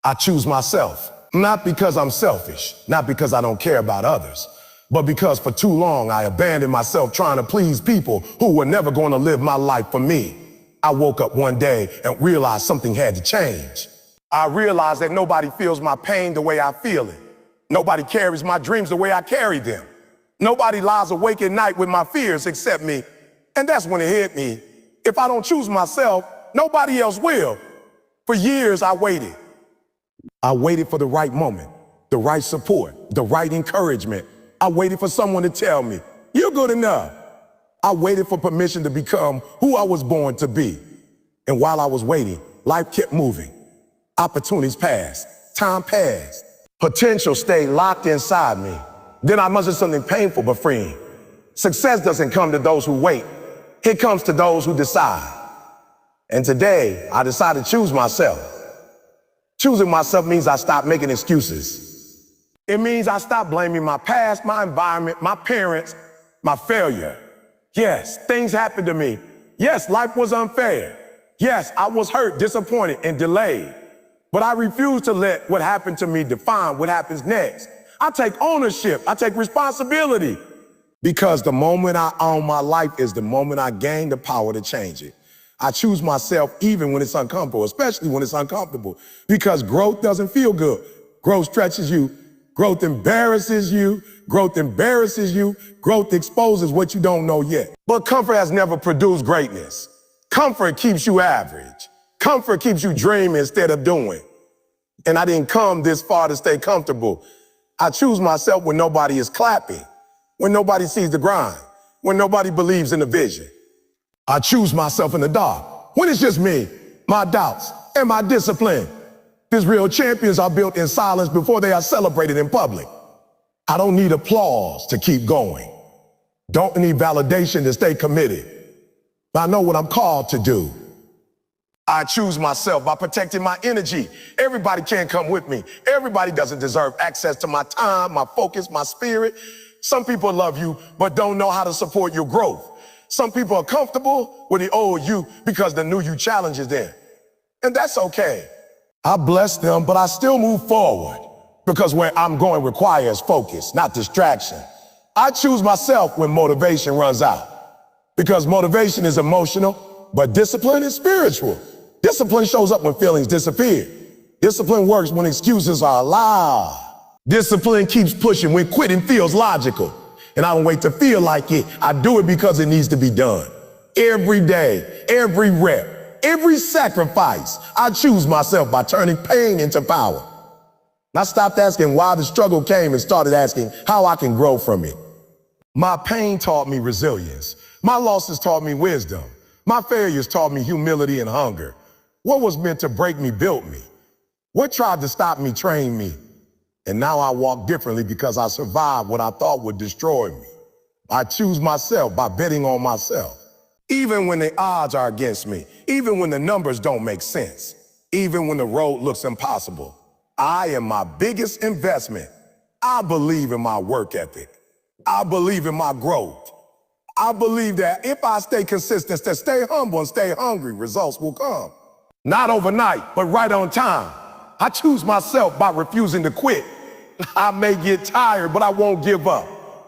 I choose myself, not because I'm selfish, not because I don't care about others, but because for too long I abandoned myself trying to please people who were never going to live my life for me. I woke up one day and realized something had to change. I realized that nobody feels my pain the way I feel it. Nobody carries my dreams the way I carry them. Nobody lies awake at night with my fears except me. And that's when it hit me. If I don't choose myself, nobody else will. For years, I waited. I waited for the right moment, the right support, the right encouragement. I waited for someone to tell me, "You're good enough." I waited for permission to become who I was born to be. And while I was waiting, life kept moving. Opportunities passed, time passed. Potential stayed locked inside me. Then I mustered something painful but freeing. Success doesn't come to those who wait. It comes to those who decide. And today, I decided to choose myself. Choosing myself means I stopped making excuses. It means I stopped blaming my past, my environment, my parents, my failure. Yes, things happened to me. Yes, life was unfair. Yes, I was hurt, disappointed, and delayed. But I refuse to let what happened to me define what happens next. I take ownership. I take responsibility. Because the moment I own my life is the moment I gain the power to change it. I choose myself even when it's uncomfortable, especially when it's uncomfortable. Because growth doesn't feel good. Growth stretches you. Growth embarrasses you. Growth embarrasses you. Growth exposes what you don't know yet. But comfort has never produced greatness. Comfort keeps you average. Comfort keeps you dreaming instead of doing. And I didn't come this far to stay comfortable. I choose myself when nobody is clapping, when nobody sees the grind, when nobody believes in the vision. I choose myself in the dark, when it's just me, my doubts, and my discipline. These real champions are built in silence before they are celebrated in public. I don't need applause to keep going. Don't need validation to stay committed. I know what I'm called to do. I choose myself by protecting my energy. Everybody can't come with me. Everybody doesn't deserve access to my time, my focus, my spirit. Some people love you, but don't know how to support your growth. Some people are comfortable with the old you because the new you challenges them. And that's okay. I bless them, but I still move forward because where I'm going requires focus, not distraction. I choose myself when motivation runs out because motivation is emotional, but discipline is spiritual. Discipline shows up when feelings disappear. Discipline works when excuses are allowed. Discipline keeps pushing when quitting feels logical. And I don't wait to feel like it. I do it because it needs to be done. Every day, every rep, every sacrifice, I choose myself by turning pain into power. And I stopped asking why the struggle came and started asking how I can grow from it. My pain taught me resilience. My losses taught me wisdom. My failures taught me humility and hunger. What was meant to break me built me. What tried to stop me trained me. And now I walk differently because I survived what I thought would destroy me. I choose myself by betting on myself. Even when the odds are against me, even when the numbers don't make sense, even when the road looks impossible, I am my biggest investment. I believe in my work ethic. I believe in my growth. I believe that if I stay consistent, to stay humble and stay hungry, results will come. Not overnight, but right on time. I choose myself by refusing to quit. I may get tired, but I won't give up.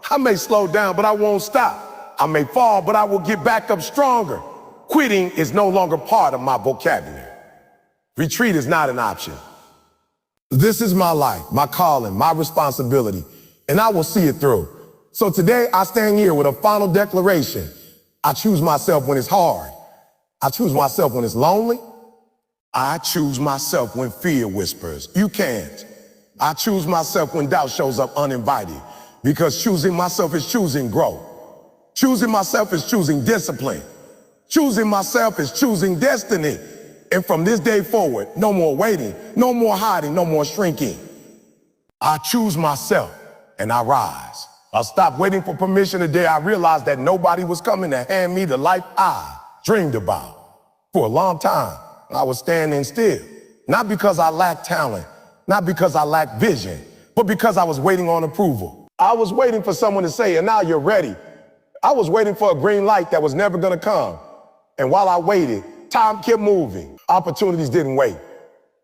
I may slow down, but I won't stop. I may fall, but I will get back up stronger. Quitting is no longer part of my vocabulary. Retreat is not an option. This is my life, my calling, my responsibility, and I will see it through. So today I stand here with a final declaration. I choose myself when it's hard. I choose myself when it's lonely. I choose myself when fear whispers, "You can't." I choose myself when doubt shows up uninvited, because choosing myself is choosing growth. Choosing myself is choosing discipline. Choosing myself is choosing destiny. And from this day forward, no more waiting, no more hiding, no more shrinking. I choose myself and I rise. I stopped waiting for permission the day I realized that nobody was coming to hand me the life I dreamed about. For a long time, I was standing still, not because I lacked talent, not because I lacked vision, but because I was waiting on approval. I was waiting for someone to say, "And now you're ready." I was waiting for a green light that was never gonna come. And while I waited, time kept moving. Opportunities didn't wait.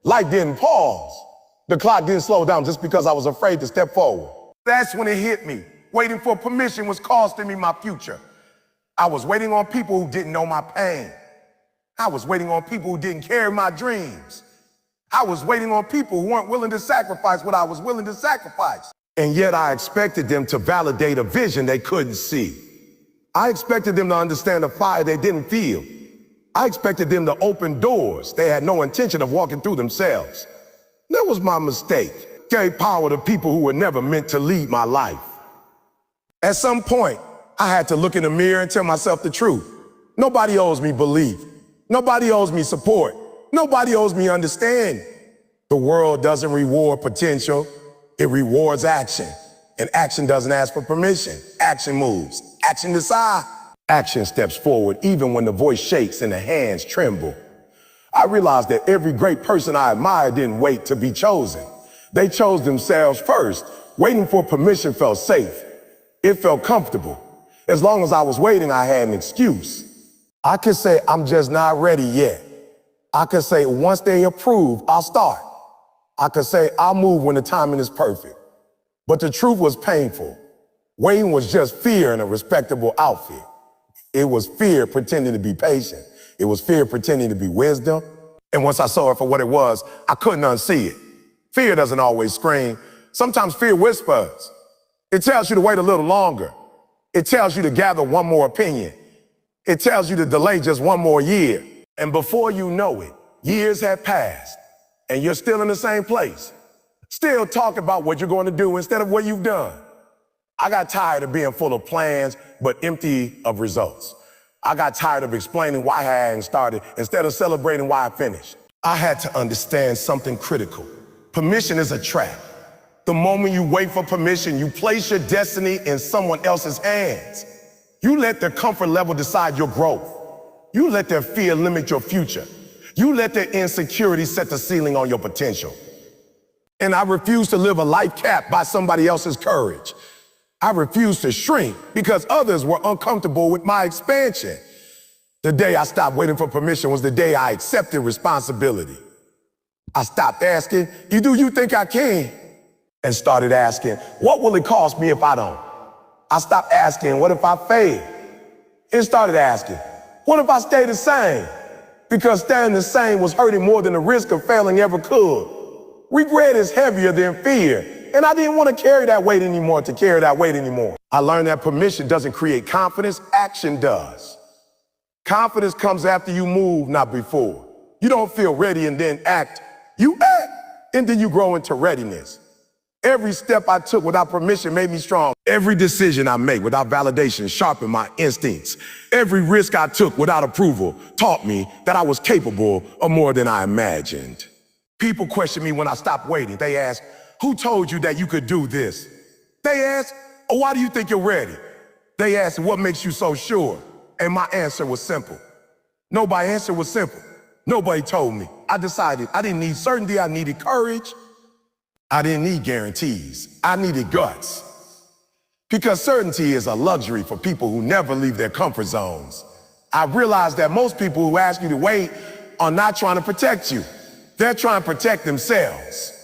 Life didn't pause. The clock didn't slow down just because I was afraid to step forward. That's when it hit me. Waiting for permission was costing me my future. I was waiting on people who didn't know my pain. I was waiting on people who didn't carry my dreams. I was waiting on people who weren't willing to sacrifice what I was willing to sacrifice. And yet I expected them to validate a vision they couldn't see. I expected them to understand a fire they didn't feel. I expected them to open doors they had no intention of walking through themselves. That was my mistake. Gave power to people who were never meant to lead my life. At some point, I had to look in the mirror and tell myself the truth. Nobody owes me belief. Nobody owes me support. Nobody owes me understanding. The world doesn't reward potential. It rewards action. And action doesn't ask for permission. Action moves. Action decides. Action steps forward even when the voice shakes and the hands tremble. I realized that every great person I admired didn't wait to be chosen. They chose themselves first. Waiting for permission felt safe. It felt comfortable. As long as I was waiting, I had an excuse. I could say, I'm just not ready yet. I could say, once they approve, I'll start. I could say, I'll move when the timing is perfect. But the truth was painful. Waiting was just fear in a respectable outfit. It was fear pretending to be patient. It was fear pretending to be wisdom. And once I saw it for what it was, I couldn't unsee it. Fear doesn't always scream. Sometimes fear whispers. It tells you to wait a little longer. It tells you to gather one more opinion. It tells you to delay just one more year. And before you know it, years have passed and you're still in the same place. Still talking about what you're going to do instead of what you've done. I got tired of being full of plans, but empty of results. I got tired of explaining why I hadn't started instead of celebrating why I finished. I had to understand something critical. Permission is a trap. The moment you wait for permission, you place your destiny in someone else's hands. You let their comfort level decide your growth. You let their fear limit your future. You let their insecurity set the ceiling on your potential. And I refuse to live a life capped by somebody else's courage. I refuse to shrink because others were uncomfortable with my expansion. The day I stopped waiting for permission was the day I accepted responsibility. I stopped asking, do you think I can? And started asking, what will it cost me if I don't? I stopped asking, what if I fail? And started asking, what if I stay the same? Because staying the same was hurting more than the risk of failing ever could. Regret is heavier than fear. And I didn't want to carry that weight anymore I learned that permission doesn't create confidence, action does. Confidence comes after you move, not before. You don't feel ready and then act. You act, and then you grow into readiness. Every step I took without permission made me strong. Every decision I made without validation sharpened my instincts. Every risk I took without approval taught me that I was capable of more than I imagined. People question me when I stopped waiting. They ask, who told you that you could do this? They ask, oh, why do you think you're ready? They ask, what makes you so sure? And my answer was simple. Nobody answer was simple. Nobody told me. I decided I didn't need certainty, I needed courage. I didn't need guarantees. I needed guts. Because certainty is a luxury for people who never leave their comfort zones. I realized that most people who ask you to wait are not trying to protect you. They're trying to protect themselves.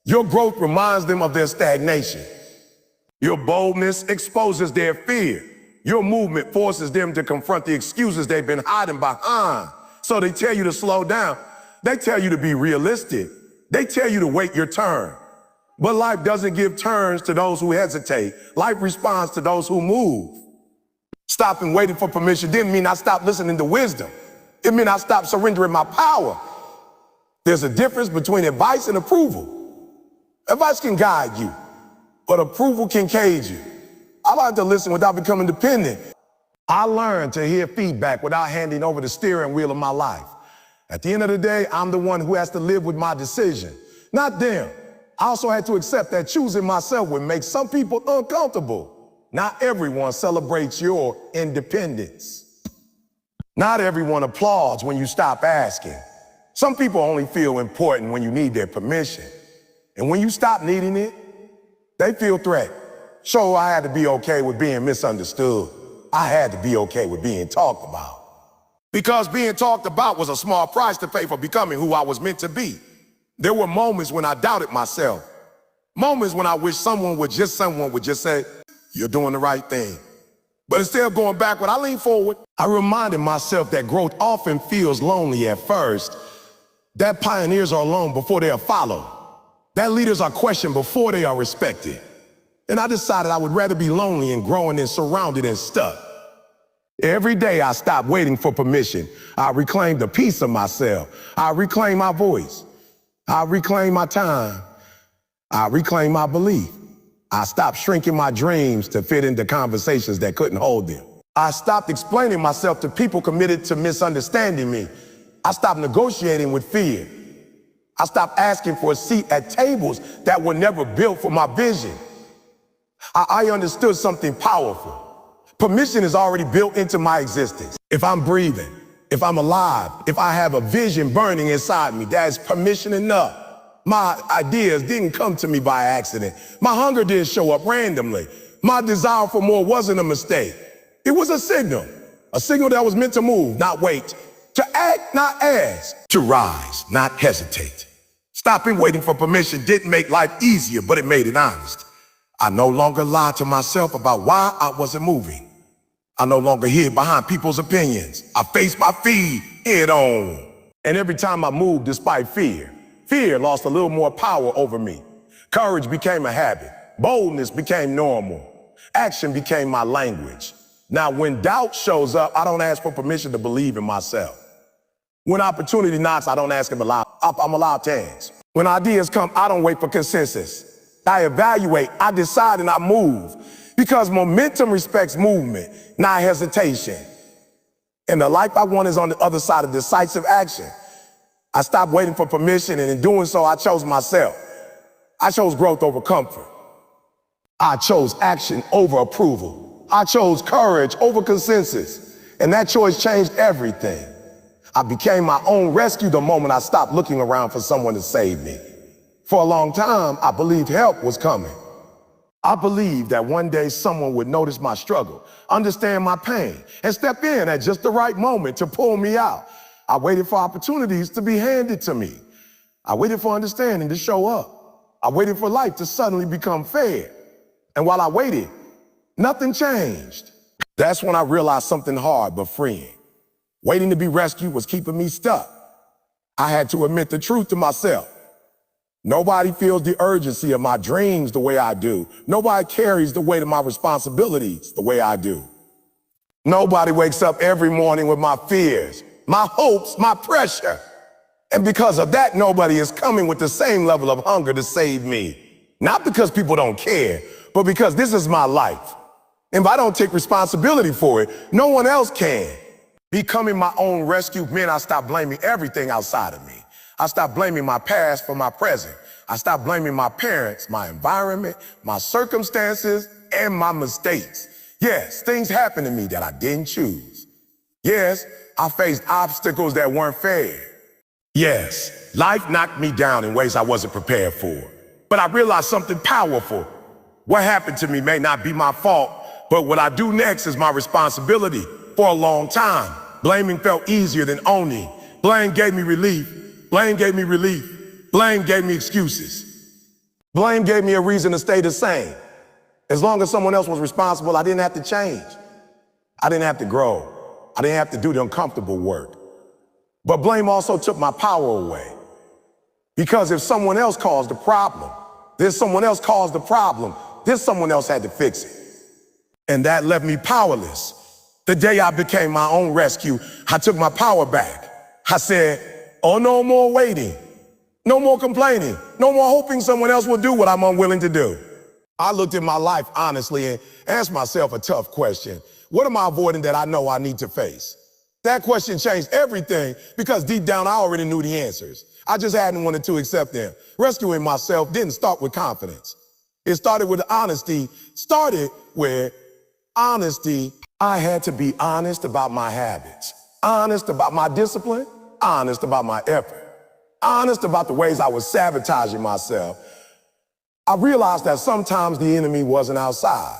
Your growth reminds them of their stagnation. Your boldness exposes their fear. Your movement forces them to confront the excuses they've been hiding behind. So they tell you to slow down. They tell you to be realistic. They tell you to wait your turn. But life doesn't give turns to those who hesitate. Life responds to those who move. Stopping waiting for permission didn't mean I stopped listening to wisdom. It meant I stopped surrendering my power. There's a difference between advice and approval. Advice can guide you, but approval can cage you. I learned to listen without becoming dependent. I learned to hear feedback without handing over the steering wheel of my life. At the end of the day, I'm the one who has to live with my decision, not them. I also had to accept that choosing myself would make some people uncomfortable. Not everyone celebrates your independence. Not everyone applauds when you stop asking. Some people only feel important when you need their permission. And when you stop needing it, they feel threatened. So I had to be okay with being misunderstood. I had to be okay with being talked about. Because being talked about was a small price to pay for becoming who I was meant to be. There were moments when I doubted myself. Moments when I wish someone would just say, you're doing the right thing. But instead of going backward, I leaned forward. I reminded myself that growth often feels lonely at first, that pioneers are alone before they are followed, that leaders are questioned before they are respected. And I decided I would rather be lonely and growing than surrounded and stuck. Every day I stopped waiting for permission. I reclaimed the peace of myself. I reclaimed my voice. I reclaimed my time. I reclaimed my belief. I stopped shrinking my dreams to fit into conversations that couldn't hold them. I stopped explaining myself to people committed to misunderstanding me. I stopped negotiating with fear. I stopped asking for a seat at tables that were never built for my vision. I understood something powerful. Permission is already built into my existence. If I'm breathing, if I'm alive, if I have a vision burning inside me, that is permission enough. My ideas didn't come to me by accident. My hunger didn't show up randomly. My desire for more wasn't a mistake. It was a signal that was meant to move, not wait, to act, not ask, to rise, not hesitate. Stopping waiting for permission didn't make life easier, but it made it honest. I no longer lied to myself about why I wasn't moving. I no longer hid behind people's opinions. I faced my fear head on. And every time I moved despite fear lost a little more power over me. Courage became a habit. Boldness became normal. Action became my language. Now, when doubt shows up, I don't ask for permission to believe in myself. When opportunity knocks, I don't ask him aloud. I'm allowed to ask. When ideas come, I don't wait for consensus. I evaluate, I decide, and I move. Because momentum respects movement, not hesitation. And the life I want is on the other side of decisive action. I stopped waiting for permission, and in doing so, I chose myself. I chose growth over comfort. I chose action over approval. I chose courage over consensus. And that choice changed everything. I became my own rescue the moment I stopped looking around for someone to save me. For a long time, I believed help was coming. I believed that one day someone would notice my struggle, understand my pain, and step in at just the right moment to pull me out. I waited for opportunities to be handed to me. I waited for understanding to show up. I waited for life to suddenly become fair. And while I waited, nothing changed. That's when I realized something hard but freeing. Waiting to be rescued was keeping me stuck. I had to admit the truth to myself. Nobody feels the urgency of my dreams the way I do. Nobody carries the weight of my responsibilities the way I do. Nobody wakes up every morning with my fears, my hopes, my pressure. And because of that, nobody is coming with the same level of hunger to save me. Not because people don't care, but because this is my life. And if I don't take responsibility for it, no one else can. Becoming my own rescue meant I stopped blaming everything outside of me. I stopped blaming my past for my present. I stopped blaming my parents, my environment, my circumstances, and my mistakes. Yes, things happened to me that I didn't choose. Yes, I faced obstacles that weren't fair. Yes, life knocked me down in ways I wasn't prepared for. But I realized something powerful. What happened to me may not be my fault, but what I do next is my responsibility. For a long time, blaming felt easier than owning. Blame gave me relief. Blame gave me relief. Blame gave me excuses. Blame gave me a reason to stay the same. As long as someone else was responsible, I didn't have to change. I didn't have to grow. I didn't have to do the uncomfortable work. But blame also took my power away. Because if someone else caused the problem, then someone else caused the problem, then someone else had to fix it. And that left me powerless. The day I became my own rescue, I took my power back. I said, oh, no more waiting, no more complaining, no more hoping someone else will do what I'm unwilling to do. I looked at my life honestly and asked myself a tough question. What am I avoiding that I know I need to face? That question changed everything because deep down I already knew the answers. I just hadn't wanted to accept them. Rescuing myself didn't start with confidence. It started with honesty, I had to be honest about my habits, honest about my discipline, honest about my effort, honest about the ways I was sabotaging myself. I realized that sometimes the enemy wasn't outside.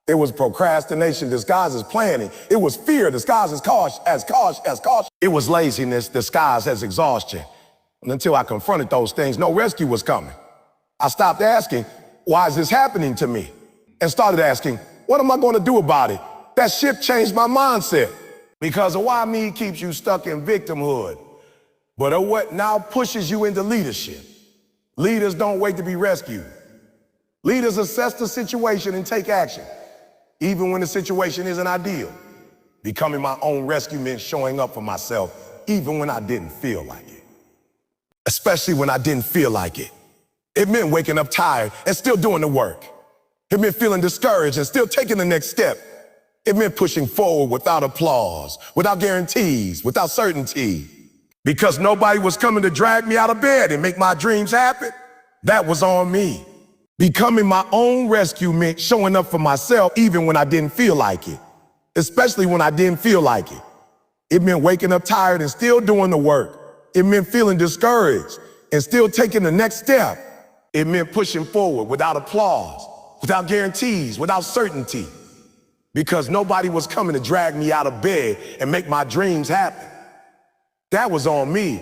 It was procrastination disguised as planning. It was fear disguised as caution. It was laziness disguised as exhaustion. And until I confronted those things, no rescue was coming. I stopped asking, why is this happening to me? And started asking, what am I going to do about it? That shift changed my mindset. Because of why me keeps you stuck in victimhood. But what now pushes you into leadership. Leaders don't wait to be rescued. Leaders assess the situation and take action, even when the situation isn't ideal. Becoming my own rescue meant showing up for myself, even when I didn't feel like it. Especially when I didn't feel like it. It meant waking up tired and still doing the work. It meant feeling discouraged and still taking the next step. It meant pushing forward without applause, without guarantees, without certainty. Because nobody was coming to drag me out of bed and make my dreams happen. That was on me. Becoming my own rescue meant showing up for myself even when I didn't feel like it. Especially when I didn't feel like it. It meant waking up tired and still doing the work. It meant feeling discouraged and still taking the next step. It meant pushing forward without applause, without guarantees, without certainty. Because nobody was coming to drag me out of bed and make my dreams happen. That was on me.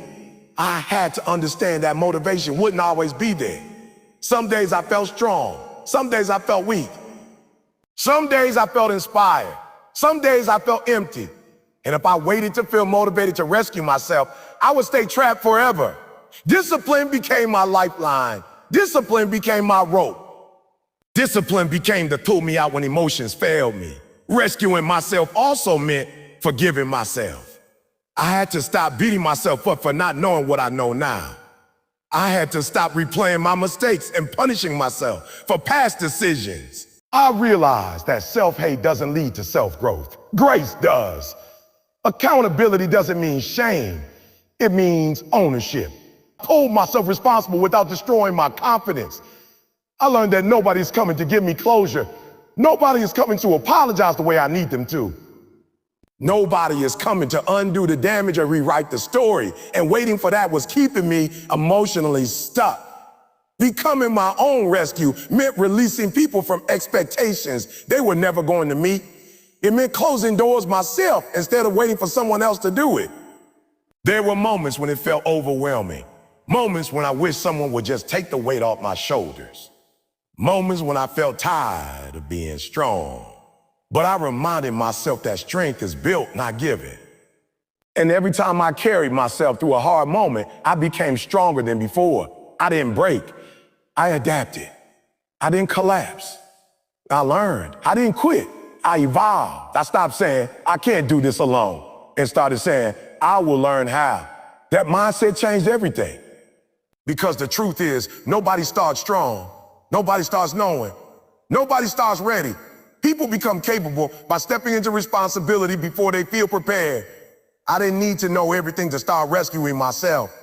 I had to understand that motivation wouldn't always be there. Some days I felt strong. Some days I felt weak. Some days I felt inspired. Some days I felt empty. And if I waited to feel motivated to rescue myself, I would stay trapped forever. Discipline became my lifeline. Discipline became my rope. Discipline became to pull me out when emotions failed me. Rescuing myself also meant forgiving myself. I had to stop beating myself up for not knowing what I know now. I had to stop replaying my mistakes and punishing myself for past decisions. I realized that self-hate doesn't lead to self-growth. Grace does. Accountability doesn't mean shame. It means ownership. I hold myself responsible without destroying my confidence. I learned that nobody's coming to give me closure. Nobody is coming to apologize the way I need them to. Nobody is coming to undo the damage or rewrite the story, and waiting for that was keeping me emotionally stuck. Becoming my own rescue meant releasing people from expectations they were never going to meet. It meant closing doors myself instead of waiting for someone else to do it. There were moments when it felt overwhelming, moments when I wished someone would just take the weight off my shoulders, moments when I felt tired of being strong. But I reminded myself that strength is built, not given. And every time I carried myself through a hard moment, I became stronger than before. I didn't break. I adapted. I didn't collapse. I learned. I didn't quit. I evolved. I stopped saying, I can't do this alone, and started saying, I will learn how. That mindset changed everything. Because the truth is, nobody starts strong. Nobody starts knowing. Nobody starts ready. People become capable by stepping into responsibility before they feel prepared. I didn't need to know everything to start rescuing myself.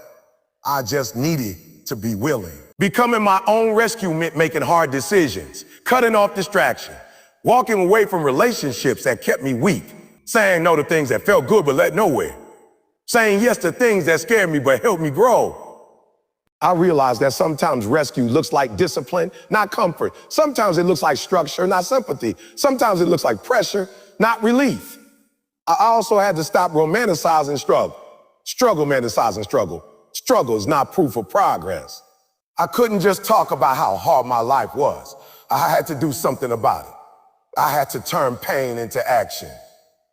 I just needed to be willing. Becoming my own rescue meant making hard decisions, cutting off distraction, walking away from relationships that kept me weak, saying no to things that felt good but led nowhere, saying yes to things that scared me but helped me grow. I realized that sometimes rescue looks like discipline, not comfort. Sometimes it looks like structure, not sympathy. Sometimes it looks like pressure, not relief. I also had to stop romanticizing struggle. Struggle romanticizing struggle. Struggle is not proof of progress. I couldn't just talk about how hard my life was. I had to do something about it. I had to turn pain into action,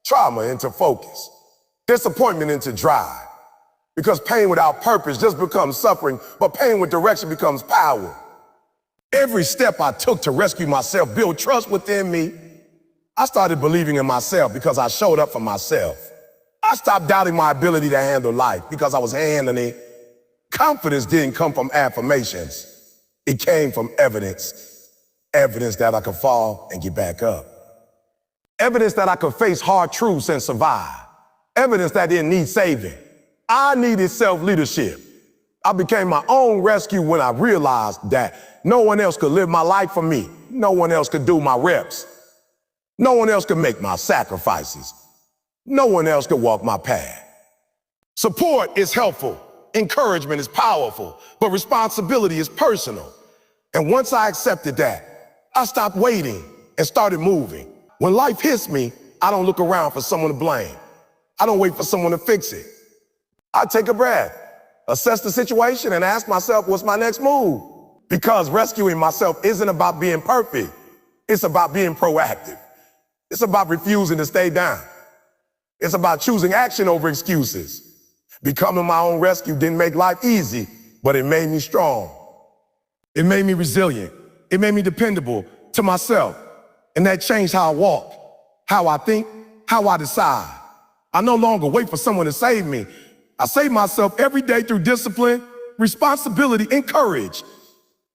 trauma into focus, disappointment into drive. Because pain without purpose just becomes suffering, but pain with direction becomes power. Every step I took to rescue myself built trust within me. I started believing in myself because I showed up for myself. I stopped doubting my ability to handle life because I was handling it. Confidence didn't come from affirmations. It came from evidence. Evidence that I could fall and get back up. Evidence that I could face hard truths and survive. Evidence that didn't need saving. I needed self-leadership. I became my own rescue when I realized that no one else could live my life for me. No one else could do my reps. No one else could make my sacrifices. No one else could walk my path. Support is helpful. Encouragement is powerful, but responsibility is personal. And once I accepted that, I stopped waiting and started moving. When life hits me, I don't look around for someone to blame. I don't wait for someone to fix it. I take a breath. assess the situation, and ask myself, what's my next move? Because rescuing myself isn't about being perfect. It's about being proactive. It's about refusing to stay down. It's about choosing action over excuses. Becoming my own rescue didn't make life easy, but it made me strong. It made me resilient. It made me dependable to myself. And that changed how I walk, how I think, how I decide. I no longer wait for someone to save me. I save myself every day through discipline, responsibility, and courage.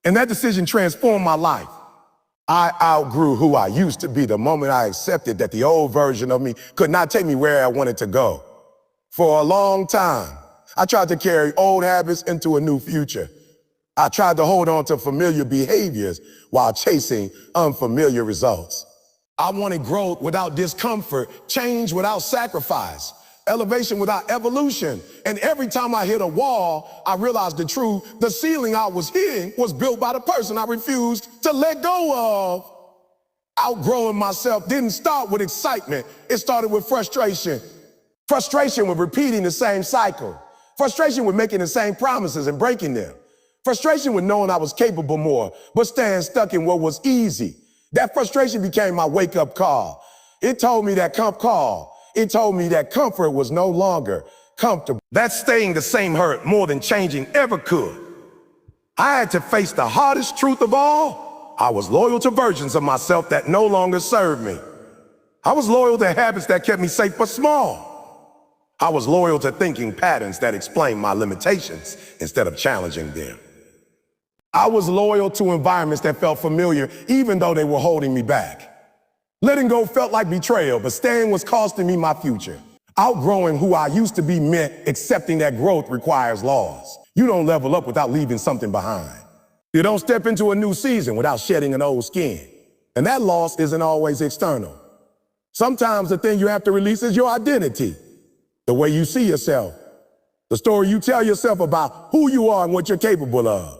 And that decision transformed my life. I outgrew who I used to be the moment I accepted that the old version of me could not take me where I wanted to go. For a long time, I tried to carry old habits into a new future. I tried to hold on to familiar behaviors while chasing unfamiliar results. I wanted growth without discomfort, change without sacrifice, elevation without evolution. And every time I hit a wall, I realized the truth. The ceiling I was hitting was built by the person I refused to let go of. Outgrowing myself didn't start with excitement. It started with frustration. Frustration with repeating the same cycle. Frustration with making the same promises and breaking them. Frustration with knowing I was capable more, but staying stuck in what was easy. That frustration became my wake-up call. It told me that comfort was no longer comfortable. That staying the same hurt more than changing ever could. I had to face the hardest truth of all. I was loyal to versions of myself that no longer served me. I was loyal to habits that kept me safe but small. I was loyal to thinking patterns that explained my limitations instead of challenging them. I was loyal to environments that felt familiar even though they were holding me back. Letting go felt like betrayal, but staying was costing me my future. Outgrowing who I used to be meant accepting that growth requires loss. You don't level up without leaving something behind. You don't step into a new season without shedding an old skin. And that loss isn't always external. Sometimes the thing you have to release is your identity, the way you see yourself, the story you tell yourself about who you are and what you're capable of.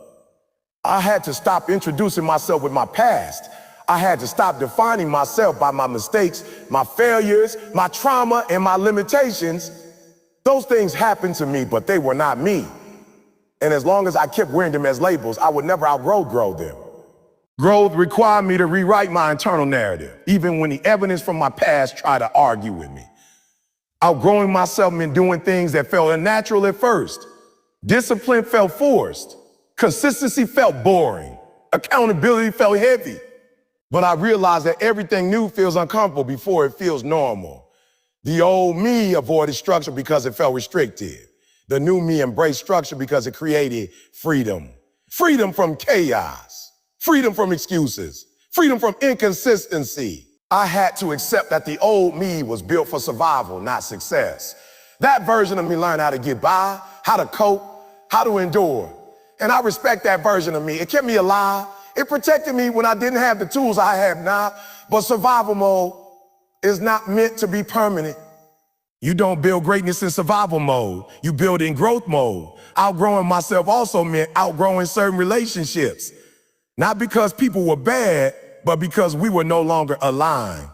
I had to stop introducing myself with my past. I had to stop defining myself by my mistakes, my failures, my trauma, and my limitations. Those things happened to me, but they were not me. And as long as I kept wearing them as labels, I would never outgrow them. Growth required me to rewrite my internal narrative, even when the evidence from my past tried to argue with me. Outgrowing myself meant doing things that felt unnatural at first. Discipline felt forced. Consistency felt boring. Accountability felt heavy. But I realized that everything new feels uncomfortable before it feels normal. The old me avoided structure because it felt restrictive. The new me embraced structure because it created freedom. Freedom from chaos. Freedom from excuses. Freedom from inconsistency. I had to accept that the old me was built for survival, not success. That version of me learned how to get by, how to cope, how to endure. And I respect that version of me. It kept me alive. It protected me when I didn't have the tools I have now. But survival mode is not meant to be permanent. You don't build greatness in survival mode. You build in growth mode. Outgrowing myself also meant outgrowing certain relationships. Not because people were bad, but because we were no longer aligned.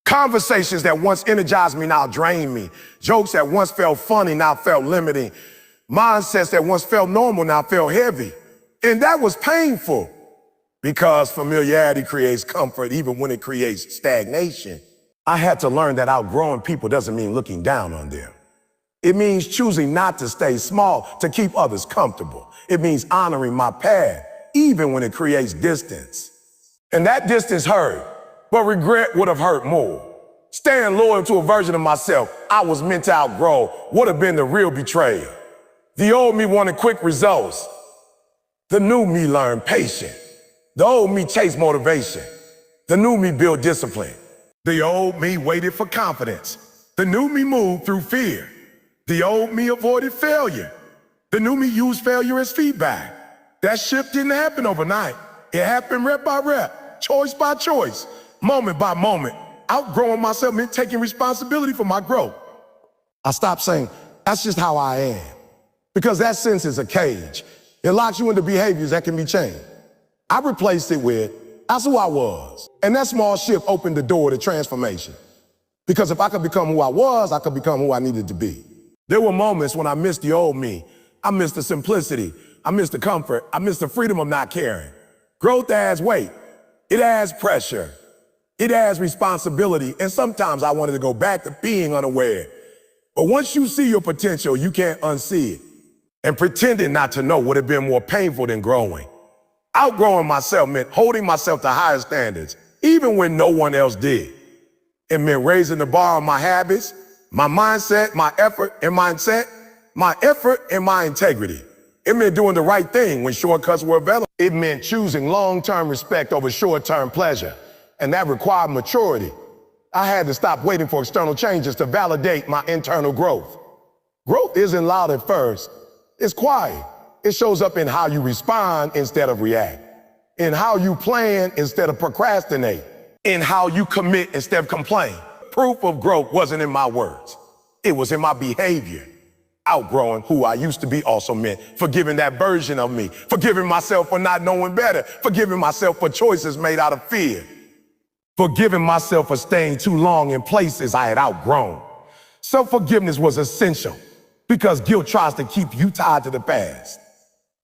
Conversations that once energized me now drain me. Jokes that once felt funny now felt limiting. Mindsets that once felt normal now felt heavy. And that was painful because familiarity creates comfort even when it creates stagnation. I had to learn that outgrowing people doesn't mean looking down on them. It means choosing not to stay small to keep others comfortable. It means honoring my path even when it creates distance. And that distance hurt, but regret would have hurt more. Staying loyal to a version of myself I was meant to outgrow would have been the real betrayal. The old me wanted quick results. The new me learned patience. The old me chased motivation. The new me built discipline. The old me waited for confidence. The new me moved through fear. The old me avoided failure. The new me used failure as feedback. That shift didn't happen overnight. It happened rep by rep, choice by choice, moment by moment. Outgrowing myself meant taking responsibility for my growth. I stopped saying, that's just how I am. Because that sense is a cage. It locks you into behaviors that can be changed. I replaced it with, that's who I was. And that small shift opened the door to transformation. Because if I could become who I was, I could become who I needed to be. There were moments when I missed the old me. I miss the simplicity. I miss the comfort. I miss the freedom of not caring. Growth adds weight. It adds pressure. It adds responsibility. And sometimes I wanted to go back to being unaware. But once you see your potential, you can't unsee it. And pretending not to know would have been more painful than growing. Outgrowing myself meant holding myself to higher standards, even when no one else did. It meant raising the bar on my habits, my mindset, my effort and mindset, my effort and my integrity. It meant doing the right thing when shortcuts were available. It meant choosing long-term respect over short-term pleasure. And that required maturity. I had to stop waiting for external changes to validate my internal growth. Growth isn't loud at first. It's quiet. It shows up in how you respond instead of react, in how you plan instead of procrastinate, in how you commit instead of complain. Proof of growth wasn't in my words. It was in my behavior. Outgrowing who I used to be also meant forgiving that version of me, forgiving myself for not knowing better, forgiving myself for choices made out of fear, forgiving myself for staying too long in places I had outgrown. Self-forgiveness was essential because guilt tries to keep you tied to the past.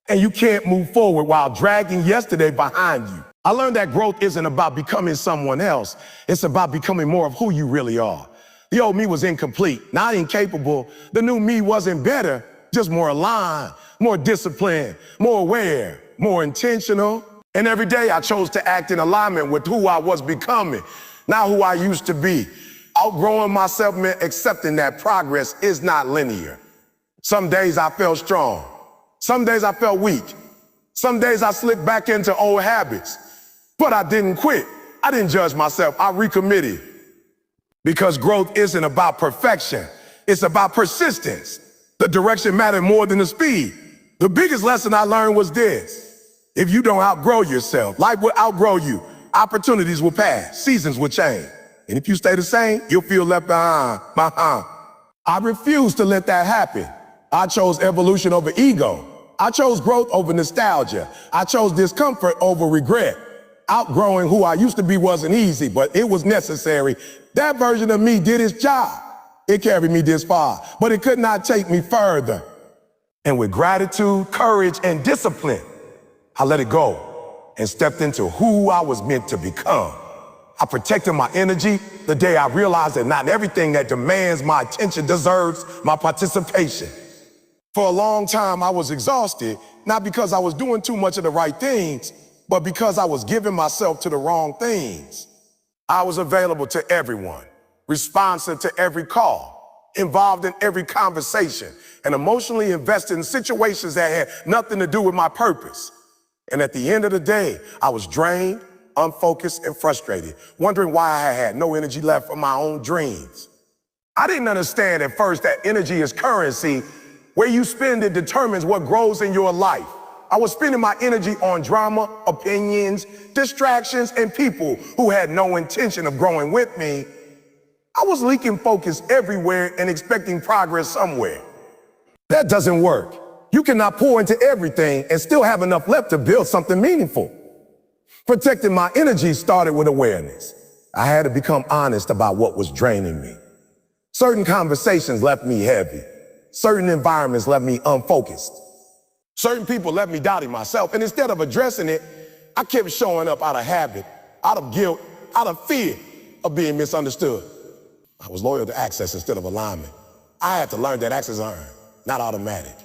And you can't move forward while dragging yesterday behind you. I learned that growth isn't about becoming someone else. It's about becoming more of who you really are. The old me was incomplete, not incapable. The new me wasn't better, just more aligned, more disciplined, more aware, more intentional. And every day I chose to act in alignment with who I was becoming, not who I used to be. Outgrowing myself meant accepting that progress is not linear. Some days I felt strong. Some days I felt weak. Some days I slipped back into old habits. But I didn't quit. I didn't judge myself. I recommitted. Because growth isn't about perfection. It's about persistence. The direction mattered more than the speed. The biggest lesson I learned was this. If you don't outgrow yourself, life will outgrow you. Opportunities will pass. Seasons will change. And if you stay the same, you'll feel left behind. I refuse to let that happen. I chose evolution over ego. I chose growth over nostalgia. I chose discomfort over regret. Outgrowing who I used to be wasn't easy, but it was necessary. That version of me did its job. It carried me this far, but it could not take me further. And with gratitude, courage, and discipline, I let it go and stepped into who I was meant to become. I protected my energy the day I realized that not everything that demands my attention deserves my participation. For a long time, I was exhausted, not because I was doing too much of the right things, but because I was giving myself to the wrong things. I was available to everyone, responsive to every call, involved in every conversation, and emotionally invested in situations that had nothing to do with my purpose. And at the end of the day, I was drained, unfocused, and frustrated, wondering why I had no energy left for my own dreams. I didn't understand at first that energy is currency. Where you spend it determines what grows in your life. I was spending my energy on drama, opinions, distractions, and people who had no intention of growing with me. I was leaking focus everywhere and expecting progress somewhere. That doesn't work. You cannot pour into everything and still have enough left to build something meaningful. Protecting my energy started with awareness. I had to become honest about what was draining me. Certain conversations left me heavy. Certain environments left me unfocused. Certain people left me doubting myself, and instead of addressing it, I kept showing up out of habit, out of guilt, out of fear of being misunderstood. I was loyal to access instead of alignment. I had to learn that access is earned, not automatic.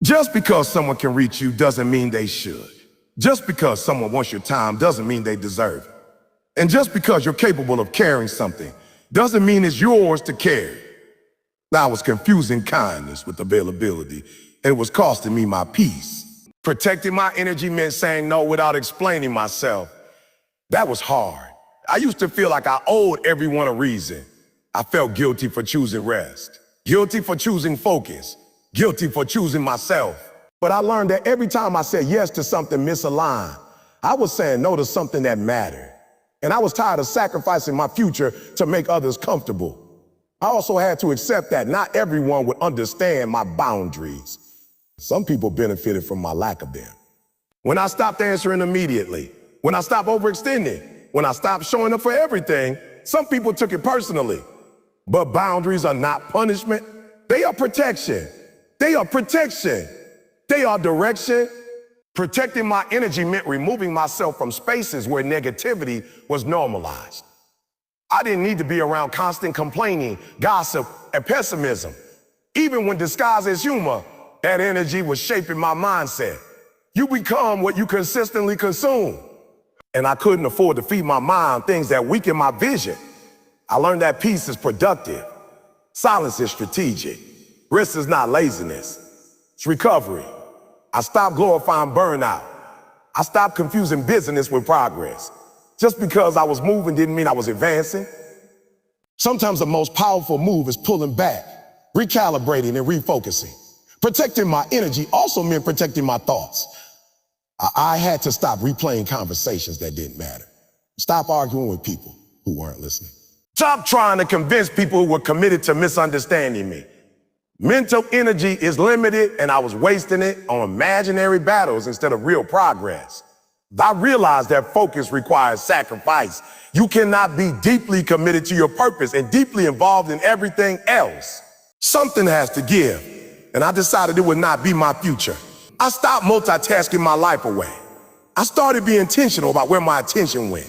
Just because someone can reach you doesn't mean they should. Just because someone wants your time doesn't mean they deserve it. And just because you're capable of carrying something doesn't mean it's yours to carry. I was confusing kindness with availability, and it was costing me my peace. Protecting my energy meant saying no without explaining myself. That was hard. I used to feel like I owed everyone a reason. I felt guilty for choosing rest, guilty for choosing focus, guilty for choosing myself. But I learned that every time I said yes to something misaligned, I was saying no to something that mattered. And I was tired of sacrificing my future to make others comfortable. I also had to accept that not everyone would understand my boundaries. Some people benefited from my lack of them. When I stopped answering immediately, when I stopped overextending, when I stopped showing up for everything, some people took it personally. But boundaries are not punishment. They are protection. They are protection. They are direction. Protecting my energy meant removing myself from spaces where negativity was normalized. I didn't need to be around constant complaining, gossip, and pessimism. Even when disguised as humor, that energy was shaping my mindset. You become what you consistently consume. And I couldn't afford to feed my mind things that weaken my vision. I learned that peace is productive. Silence is strategic. Rest is not laziness. It's recovery. I stopped glorifying burnout. I stopped confusing business with progress. Just because I was moving didn't mean I was advancing. Sometimes the most powerful move is pulling back, recalibrating, and refocusing. Protecting my energy also meant protecting my thoughts. I had to stop replaying conversations that didn't matter. Stop arguing with people who weren't listening. Stop trying to convince people who were committed to misunderstanding me. Mental energy is limited, and I was wasting it on imaginary battles instead of real progress. I realized that focus requires sacrifice. You cannot be deeply committed to your purpose and deeply involved in everything else. Something has to give, and I decided it would not be my future. I stopped multitasking my life away. I started being intentional about where my attention went.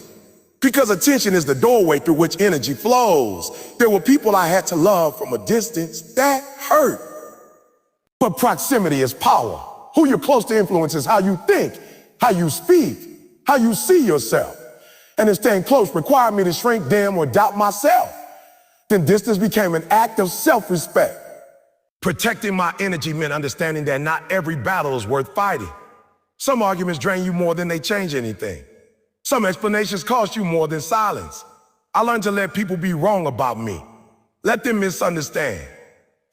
Because attention is the doorway through which energy flows. There were people I had to love from a distance that hurt. But proximity is power. Who you're close to influences how you think, how you speak, how you see yourself. And if staying close required me to shrink, dim, or doubt myself, then distance became an act of self-respect. Protecting my energy meant understanding that not every battle is worth fighting. Some arguments drain you more than they change anything. Some explanations cost you more than silence. I learned to let people be wrong about me. Let them misunderstand.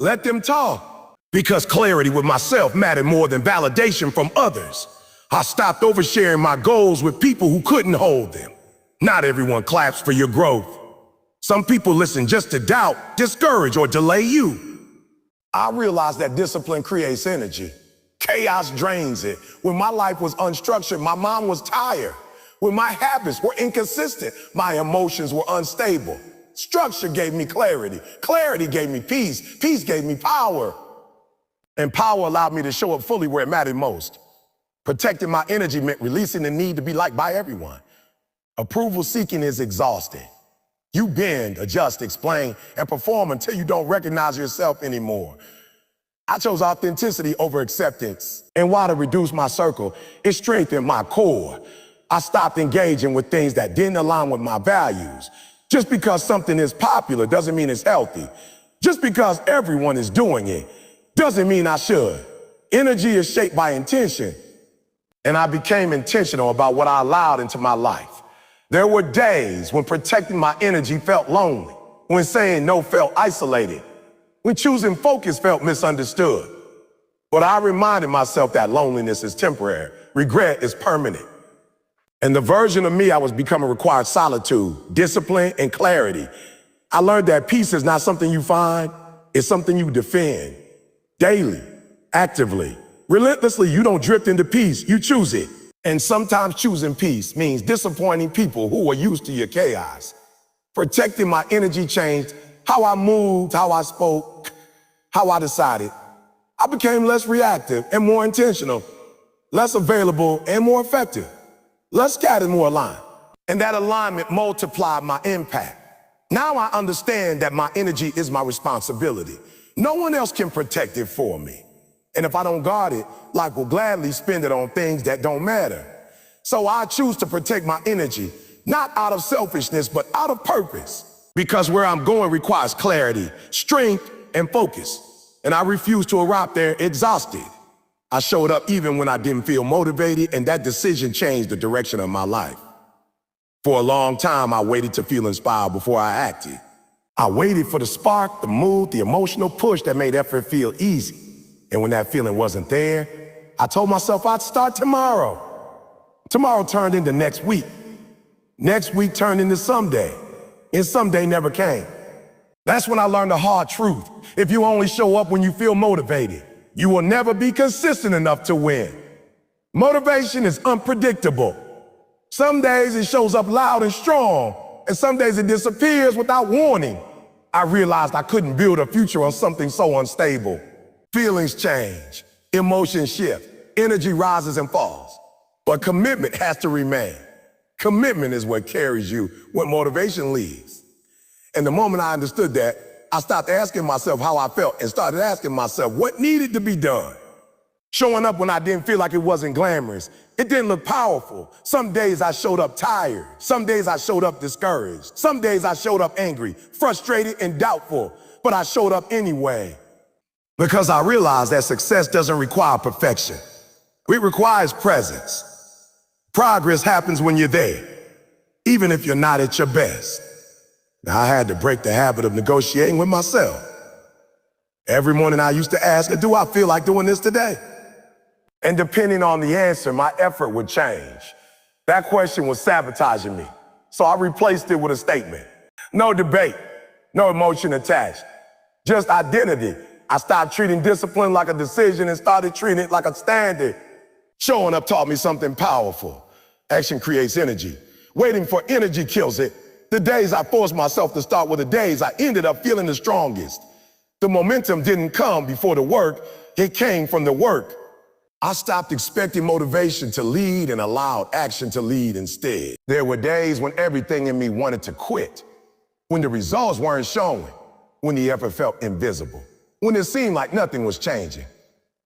Let them talk. Because clarity with myself mattered more than validation from others. I stopped oversharing my goals with people who couldn't hold them. Not everyone claps for your growth. Some people listen just to doubt, discourage, or delay you. I realized that discipline creates energy. Chaos drains it. When my life was unstructured, my mind was tired. When my habits were inconsistent, my emotions were unstable. Structure gave me clarity. Clarity gave me peace. Peace gave me power. And power allowed me to show up fully where it mattered most. Protecting my energy meant releasing the need to be liked by everyone. Approval seeking is exhausting. You bend, adjust, explain, and perform until you don't recognize yourself anymore. I chose authenticity over acceptance. And while to reduce my circle, it strengthened my core. I stopped engaging with things that didn't align with my values. Just because something is popular doesn't mean it's healthy. Just because everyone is doing it doesn't mean I should. Energy is shaped by intention. And I became intentional about what I allowed into my life. There were days when protecting my energy felt lonely, when saying no felt isolated, when choosing focus felt misunderstood. But I reminded myself that loneliness is temporary, regret is permanent. And the version of me I was becoming required solitude, discipline, and clarity. I learned that peace is not something you find, it's something you defend. Daily, actively, relentlessly, you don't drift into peace, you choose it. And sometimes choosing peace means disappointing people who are used to your chaos. Protecting my energy changed how I moved, how I spoke, how I decided. I became less reactive and more intentional, less available and more effective. Less scattered, more aligned. And that alignment multiplied my impact. Now I understand that my energy is my responsibility. No one else can protect it for me. And if I don't guard it, life will gladly spend it on things that don't matter. So I choose to protect my energy, not out of selfishness, but out of purpose. Because where I'm going requires clarity, strength, and focus. And I refuse to arrive there exhausted. I showed up even when I didn't feel motivated, and that decision changed the direction of my life. For a long time, I waited to feel inspired before I acted. I waited for the spark, the mood, the emotional push that made effort feel easy. And when that feeling wasn't there, I told myself I'd start tomorrow. Tomorrow turned into next week. Next week turned into someday. And someday never came. That's when I learned the hard truth. If you only show up when you feel motivated, you will never be consistent enough to win. Motivation is unpredictable. Some days it shows up loud and strong, and some days it disappears without warning. I realized I couldn't build a future on something so unstable. Feelings change, emotions shift, Energy rises and falls, but commitment has to remain. Commitment is what carries you when motivation leaves. And the moment I understood that, I stopped asking myself how I felt and started asking myself what needed to be done. Showing up when I didn't feel like it wasn't glamorous. It didn't look powerful. Some days I showed up tired. Some days I showed up discouraged. Some days I showed up angry, frustrated, and doubtful. But I showed up anyway. Because I realized that success doesn't require perfection. It requires presence. Progress happens when you're there, even if you're not at your best. Now, I had to break the habit of negotiating with myself. Every morning I used to ask, do I feel like doing this today? And depending on the answer, my effort would change. That question was sabotaging me. So I replaced it with a statement. No debate, no emotion attached, just identity. I stopped treating discipline like a decision and started treating it like a standard. Showing up taught me something powerful. Action creates energy. Waiting for energy kills it. The days I forced myself to start were the days I ended up feeling the strongest. The momentum didn't come before the work, it came from the work. I stopped expecting motivation to lead and allowed action to lead instead. There were days when everything in me wanted to quit, when the results weren't showing, when the effort felt invisible, when it seemed like nothing was changing.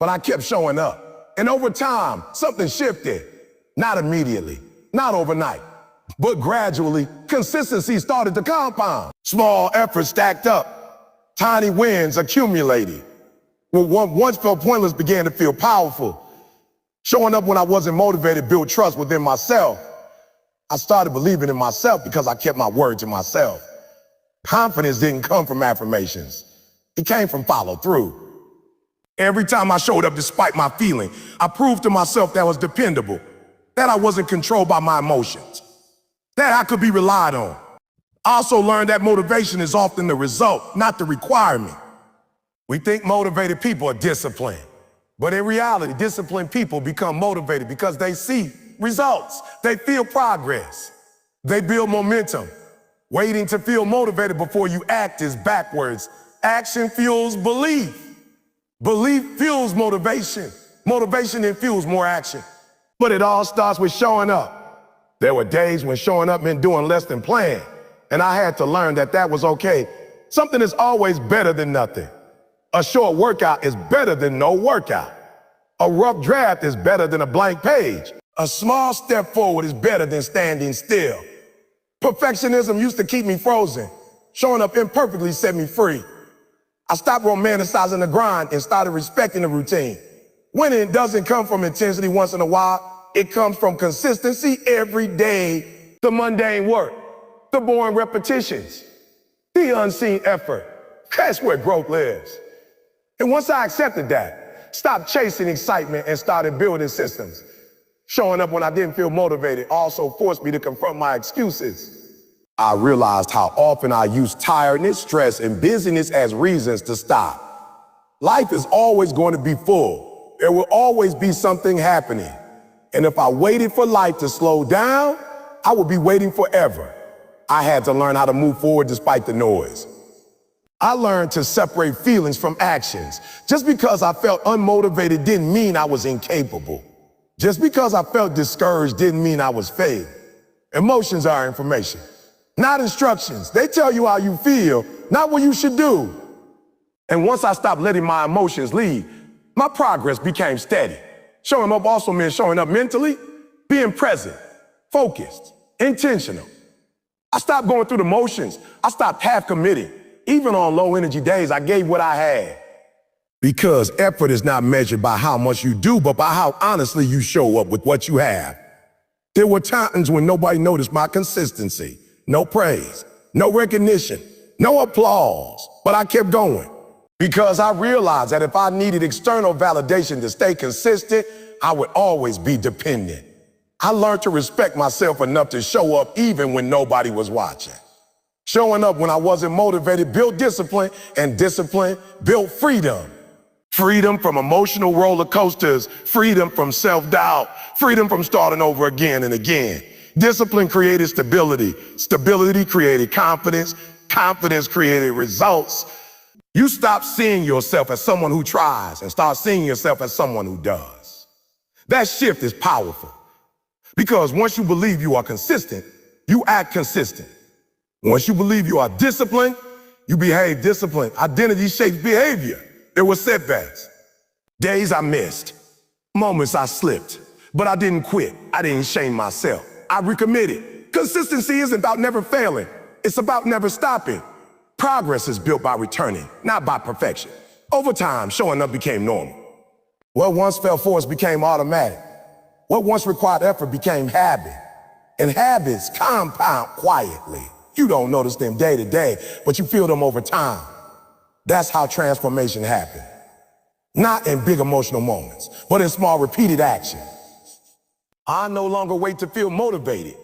But I kept showing up. And over time, something shifted. Not immediately, not overnight, but gradually, consistency started to compound. Small efforts stacked up, tiny wins accumulated. What once felt pointless began to feel powerful. Showing up when I wasn't motivated built trust within myself. I started believing in myself because I kept my word to myself. Confidence didn't come from affirmations. It came from follow through. Every time I showed up despite my feeling, I proved to myself that I was dependable, that I wasn't controlled by my emotions, that I could be relied on. I also learned that motivation is often the result, not the requirement. We think motivated people are disciplined, but in reality, disciplined people become motivated because they see results, they feel progress, they build momentum. Waiting to feel motivated before you act is backwards. Action fuels belief. Belief fuels motivation. Motivation then fuels more action. But it all starts with showing up. There were days when showing up meant doing less than planned, and I had to learn that that was okay. Something is always better than nothing. A short workout is better than no workout. A rough draft is better than a blank page. A small step forward is better than standing still. Perfectionism used to keep me frozen. Showing up imperfectly set me free. I stopped romanticizing the grind and started respecting the routine. Winning doesn't come from intensity once in a while. It comes from consistency every day. The mundane work, the boring repetitions, the unseen effort. That's where growth lives. And once I accepted that, stopped chasing excitement and started building systems. Showing up when I didn't feel motivated also forced me to confront my excuses. I realized how often I used tiredness, stress, and busyness as reasons to stop. Life is always going to be full. There will always be something happening. And if I waited for life to slow down, I would be waiting forever. I had to learn how to move forward despite the noise. I learned to separate feelings from actions. Just because I felt unmotivated didn't mean I was incapable. Just because I felt discouraged didn't mean I was failing. Emotions are information, not instructions. They tell you how you feel, not what you should do. And once I stopped letting my emotions lead, my progress became steady. Showing up also meant showing up mentally, being present, focused, intentional. I stopped going through the motions. I stopped half committing. Even on low energy days, I gave what I had. Because effort is not measured by how much you do, but by how honestly you show up with what you have. There were times when nobody noticed my consistency. No praise, no recognition, no applause, but I kept going. Because I realized that if I needed external validation to stay consistent, I would always be dependent. I learned to respect myself enough to show up even when nobody was watching. Showing up when I wasn't motivated built discipline, and discipline built freedom. Freedom from emotional roller coasters, freedom from self-doubt, freedom from starting over again and again. Discipline created stability. Stability created confidence. Confidence created results. You stop seeing yourself as someone who tries and start seeing yourself as someone who does. That shift is powerful because once you believe you are consistent, you act consistent. Once you believe you are disciplined, you behave disciplined. Identity shapes behavior. There were setbacks, days I missed, moments I slipped, but I didn't quit. I didn't shame myself. I recommitted. Consistency isn't about never failing. It's about never stopping. Progress is built by returning, not by perfection. Over time, showing up became normal. What once felt forced became automatic. What once required effort became habit. And habits compound quietly. You don't notice them day to day, but you feel them over time. That's how transformation happens. Not in big emotional moments, but in small repeated action. I no longer wait to feel motivated.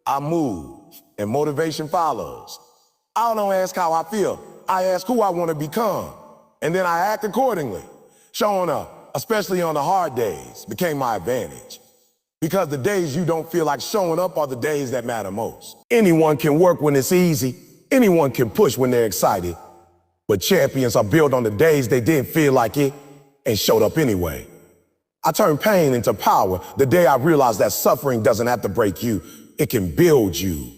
I move, and motivation follows. I don't ask how I feel. I ask who I want to become. And then I act accordingly. Showing up, especially on the hard days, became my advantage. Because the days you don't feel like showing up are the days that matter most. Anyone can work when it's easy. Anyone can push when they're excited. But champions are built on the days they didn't feel like it and showed up anyway. I turned pain into power the day I realized that suffering doesn't have to break you. It can build you.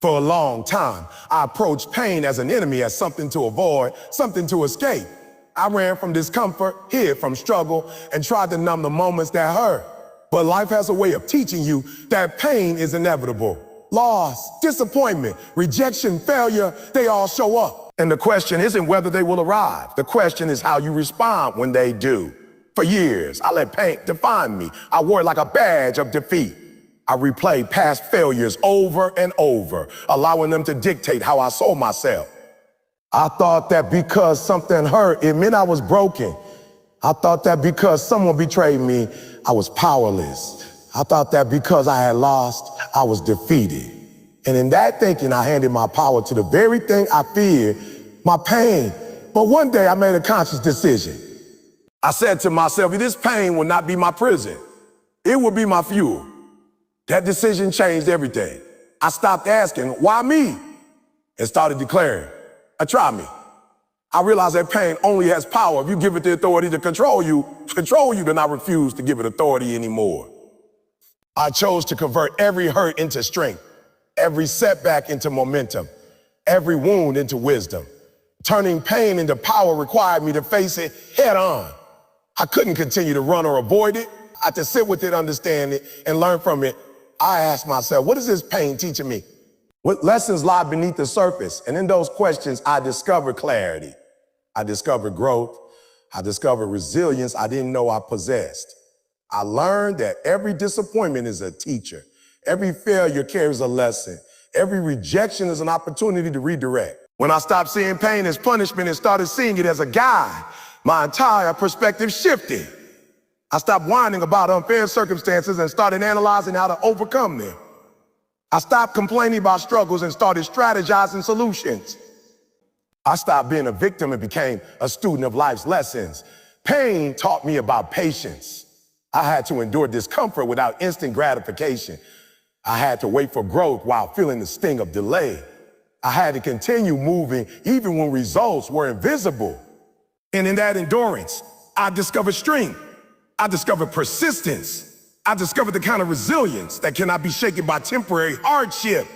For a long time, I approached pain as an enemy, as something to avoid, something to escape. I ran from discomfort, hid from struggle, and tried to numb the moments that hurt. But life has a way of teaching you that pain is inevitable. Loss, disappointment, rejection, failure, they all show up. And the question isn't whether they will arrive. The question is how you respond when they do. For years, I let pain define me. I wore it like a badge of defeat. I replayed past failures over and over, allowing them to dictate how I saw myself. I thought that because something hurt, it meant I was broken. I thought that because someone betrayed me, I was powerless. I thought that because I had lost, I was defeated. And in that thinking, I handed my power to the very thing I feared, my pain. But one day I made a conscious decision. I said to myself, this pain will not be my prison. It will be my fuel. That decision changed everything. I stopped asking, why me? And started declaring, try me. I realized that pain only has power if you give it the authority to control you, then I refuse to give it authority anymore. I chose to convert every hurt into strength, every setback into momentum, every wound into wisdom. Turning pain into power required me to face it head on. I couldn't continue to run or avoid it. I had to sit with it, understand it, and learn from it. I asked myself, what is this pain teaching me? What lessons lie beneath the surface? And in those questions, I discovered clarity. I discovered growth. I discovered resilience I didn't know I possessed. I learned that every disappointment is a teacher. Every failure carries a lesson. Every rejection is an opportunity to redirect. When I stopped seeing pain as punishment and started seeing it as a guide, my entire perspective shifted. I stopped whining about unfair circumstances and started analyzing how to overcome them. I stopped complaining about struggles and started strategizing solutions. I stopped being a victim and became a student of life's lessons. Pain taught me about patience. I had to endure discomfort without instant gratification. I had to wait for growth while feeling the sting of delay. I had to continue moving even when results were invisible. And in that endurance, I discovered strength. I discovered persistence. I discovered the kind of resilience that cannot be shaken by temporary hardship.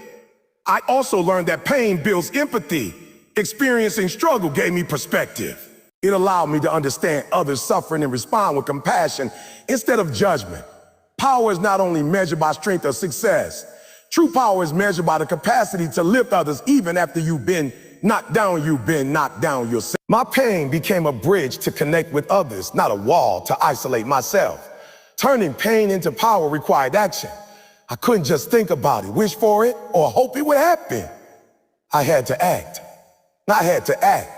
I also learned that pain builds empathy. Experiencing struggle gave me perspective. It allowed me to understand others' suffering and respond with compassion instead of judgment. Power is not only measured by strength or success. True power is measured by the capacity to lift others even after you've been knocked down yourself. My pain became a bridge to connect with others, not a wall to isolate myself. Turning pain into power required action. I couldn't just think about it, wish for it, or hope it would happen. I had to act. I had to act.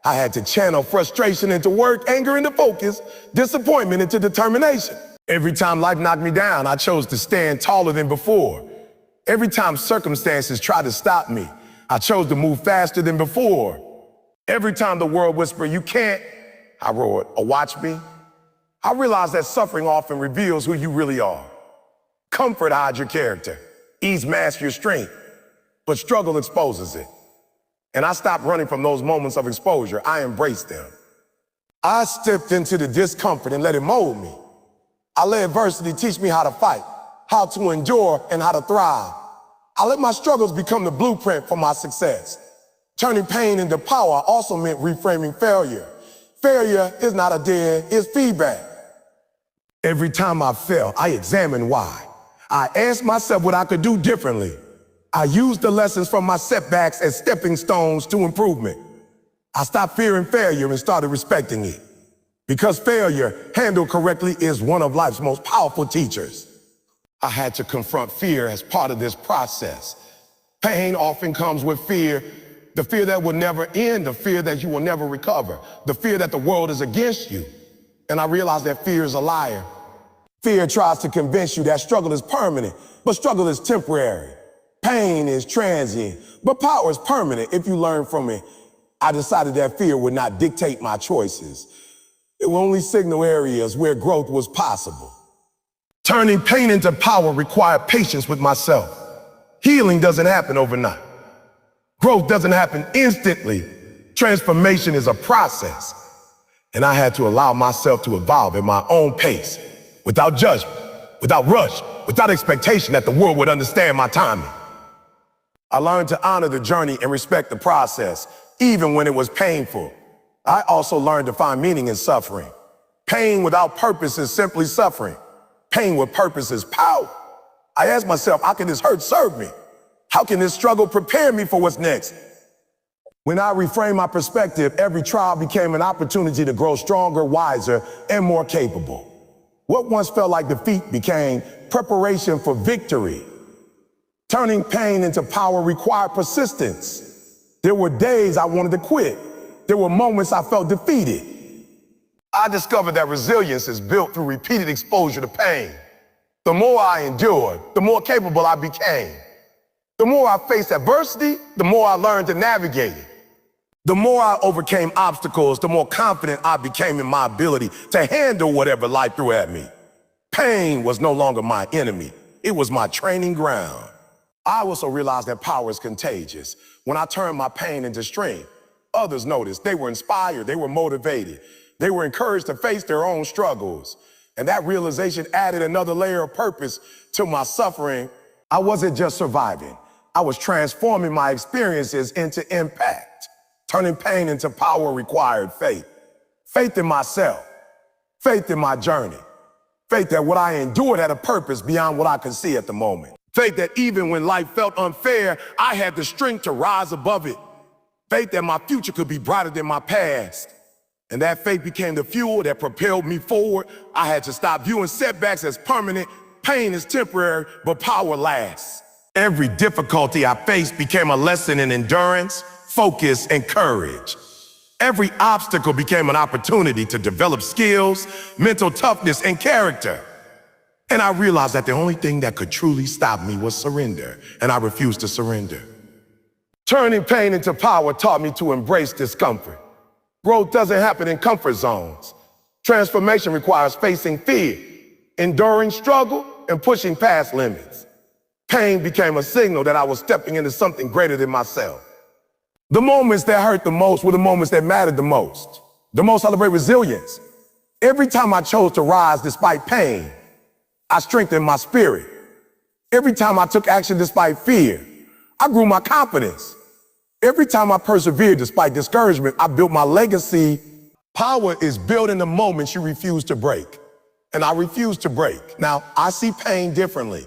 I had to channel frustration into work, anger into focus, disappointment into determination. Every time life knocked me down, I chose to stand taller than before. Every time circumstances tried to stop me, I chose to move faster than before. Every time the world whispered, you can't, I roared, or watch me. I realized that suffering often reveals who you really are. Comfort hides your character. Ease masks your strength. But struggle exposes it. And I stopped running from those moments of exposure. I embraced them. I stepped into the discomfort and let it mold me. I let adversity teach me how to fight, how to endure, and how to thrive. I let my struggles become the blueprint for my success. Turning pain into power also meant reframing failure. Failure is not a dead, it's feedback. Every time I fell, I examined why. I asked myself what I could do differently. I used the lessons from my setbacks as stepping stones to improvement. I stopped fearing failure and started respecting it. Because failure, handled correctly, is one of life's most powerful teachers. I had to confront fear as part of this process. Pain often comes with fear, the fear that will never end, the fear that you will never recover, the fear that the world is against you. And I realized that fear is a liar. Fear tries to convince you that struggle is permanent, but struggle is temporary. Pain is transient, but power is permanent if you learn from it. I decided that fear would not dictate my choices. It would only signal areas where growth was possible. Turning pain into power required patience with myself. Healing doesn't happen overnight. Growth doesn't happen instantly. Transformation is a process. And I had to allow myself to evolve at my own pace, without judgment, without rush, without expectation that the world would understand my timing. I learned to honor the journey and respect the process, even when it was painful. I also learned to find meaning in suffering. Pain without purpose is simply suffering. Pain with purpose is power. I asked myself, how can this hurt serve me? How can this struggle prepare me for what's next? When I reframed my perspective, every trial became an opportunity to grow stronger, wiser, and more capable. What once felt like defeat became preparation for victory. Turning pain into power required persistence. There were days I wanted to quit. There were moments I felt defeated. I discovered that resilience is built through repeated exposure to pain. The more I endured, the more capable I became. The more I faced adversity, the more I learned to navigate it. The more I overcame obstacles, the more confident I became in my ability to handle whatever life threw at me. Pain was no longer my enemy. It was my training ground. I also realized that power is contagious. When I turned my pain into strength, others noticed. They were inspired. They were motivated. They were encouraged to face their own struggles. And that realization added another layer of purpose to my suffering. I wasn't just surviving. I was transforming my experiences into impact. Turning pain into power required faith. Faith in myself. Faith in my journey. Faith that what I endured had a purpose beyond what I could see at the moment. Faith that even when life felt unfair, I had the strength to rise above it. Faith that my future could be brighter than my past. And that faith became the fuel that propelled me forward. I had to stop viewing setbacks as permanent. Pain is temporary, but power lasts. Every difficulty I faced became a lesson in endurance, focus, and courage. Every obstacle became an opportunity to develop skills, mental toughness, and character. And I realized that the only thing that could truly stop me was surrender, and I refused to surrender. Turning pain into power taught me to embrace discomfort. Growth doesn't happen in comfort zones. Transformation requires facing fear, enduring struggle, and pushing past limits. Pain became a signal that I was stepping into something greater than myself. The moments that hurt the most were the moments that mattered the most. The most celebrate resilience. Every time I chose to rise despite pain, I strengthened my spirit. Every time I took action despite fear, I grew my confidence. Every time I persevered despite discouragement, I built my legacy. Power is built in the moments you refuse to break. And I refuse to break. Now, I see pain differently.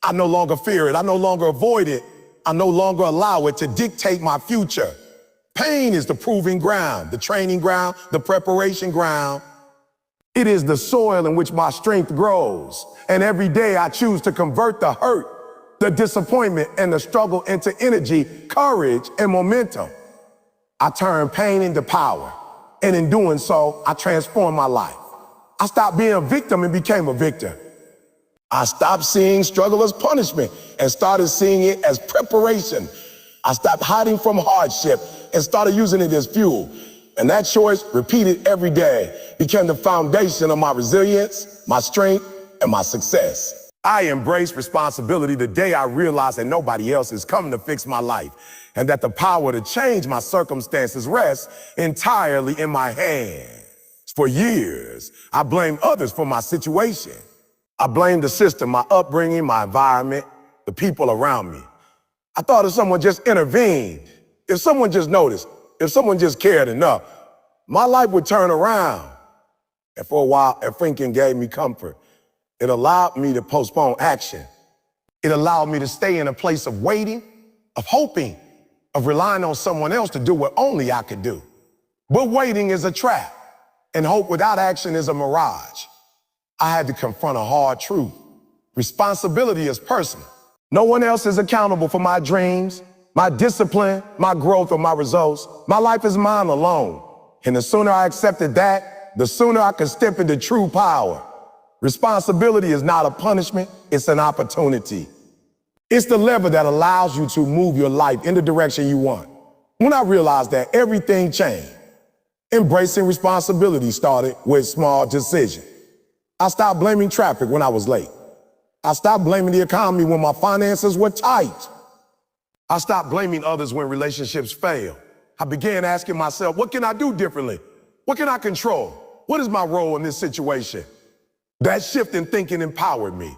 I no longer fear it. I no longer avoid it. I no longer allow it to dictate my future. Pain is the proving ground, the training ground, the preparation ground. It is the soil in which my strength grows. And every day I choose to convert the hurt, the disappointment, and the struggle into energy, courage, and momentum. I turn pain into power. And in doing so, I transform my life. I stopped being a victim and became a victor. I stopped seeing struggle as punishment and started seeing it as preparation. I stopped hiding from hardship and started using it as fuel. And that choice, repeated every day, became the foundation of my resilience, my strength, and my success. I embraced responsibility the day I realized that nobody else is coming to fix my life and that the power to change my circumstances rests entirely in my hands. For years, I blamed others for my situation. I blamed the system, my upbringing, my environment, the people around me. I thought if someone just intervened, if someone just noticed, if someone just cared enough, my life would turn around. And for a while, thinking gave me comfort. It allowed me to postpone action. It allowed me to stay in a place of waiting, of hoping, of relying on someone else to do what only I could do. But waiting is a trap, and hope without action is a mirage. I had to confront a hard truth. Responsibility is personal. No one else is accountable for my dreams, my discipline, my growth, or my results. My life is mine alone. And the sooner I accepted that, the sooner I could step into true power. Responsibility is not a punishment, it's an opportunity. It's the lever that allows you to move your life in the direction you want. When I realized that, everything changed. Embracing responsibility started with small decisions. I stopped blaming traffic when I was late. I stopped blaming the economy when my finances were tight. I stopped blaming others when relationships fail. I began asking myself, what can I do differently? What can I control? What is my role in this situation? That shift in thinking empowered me.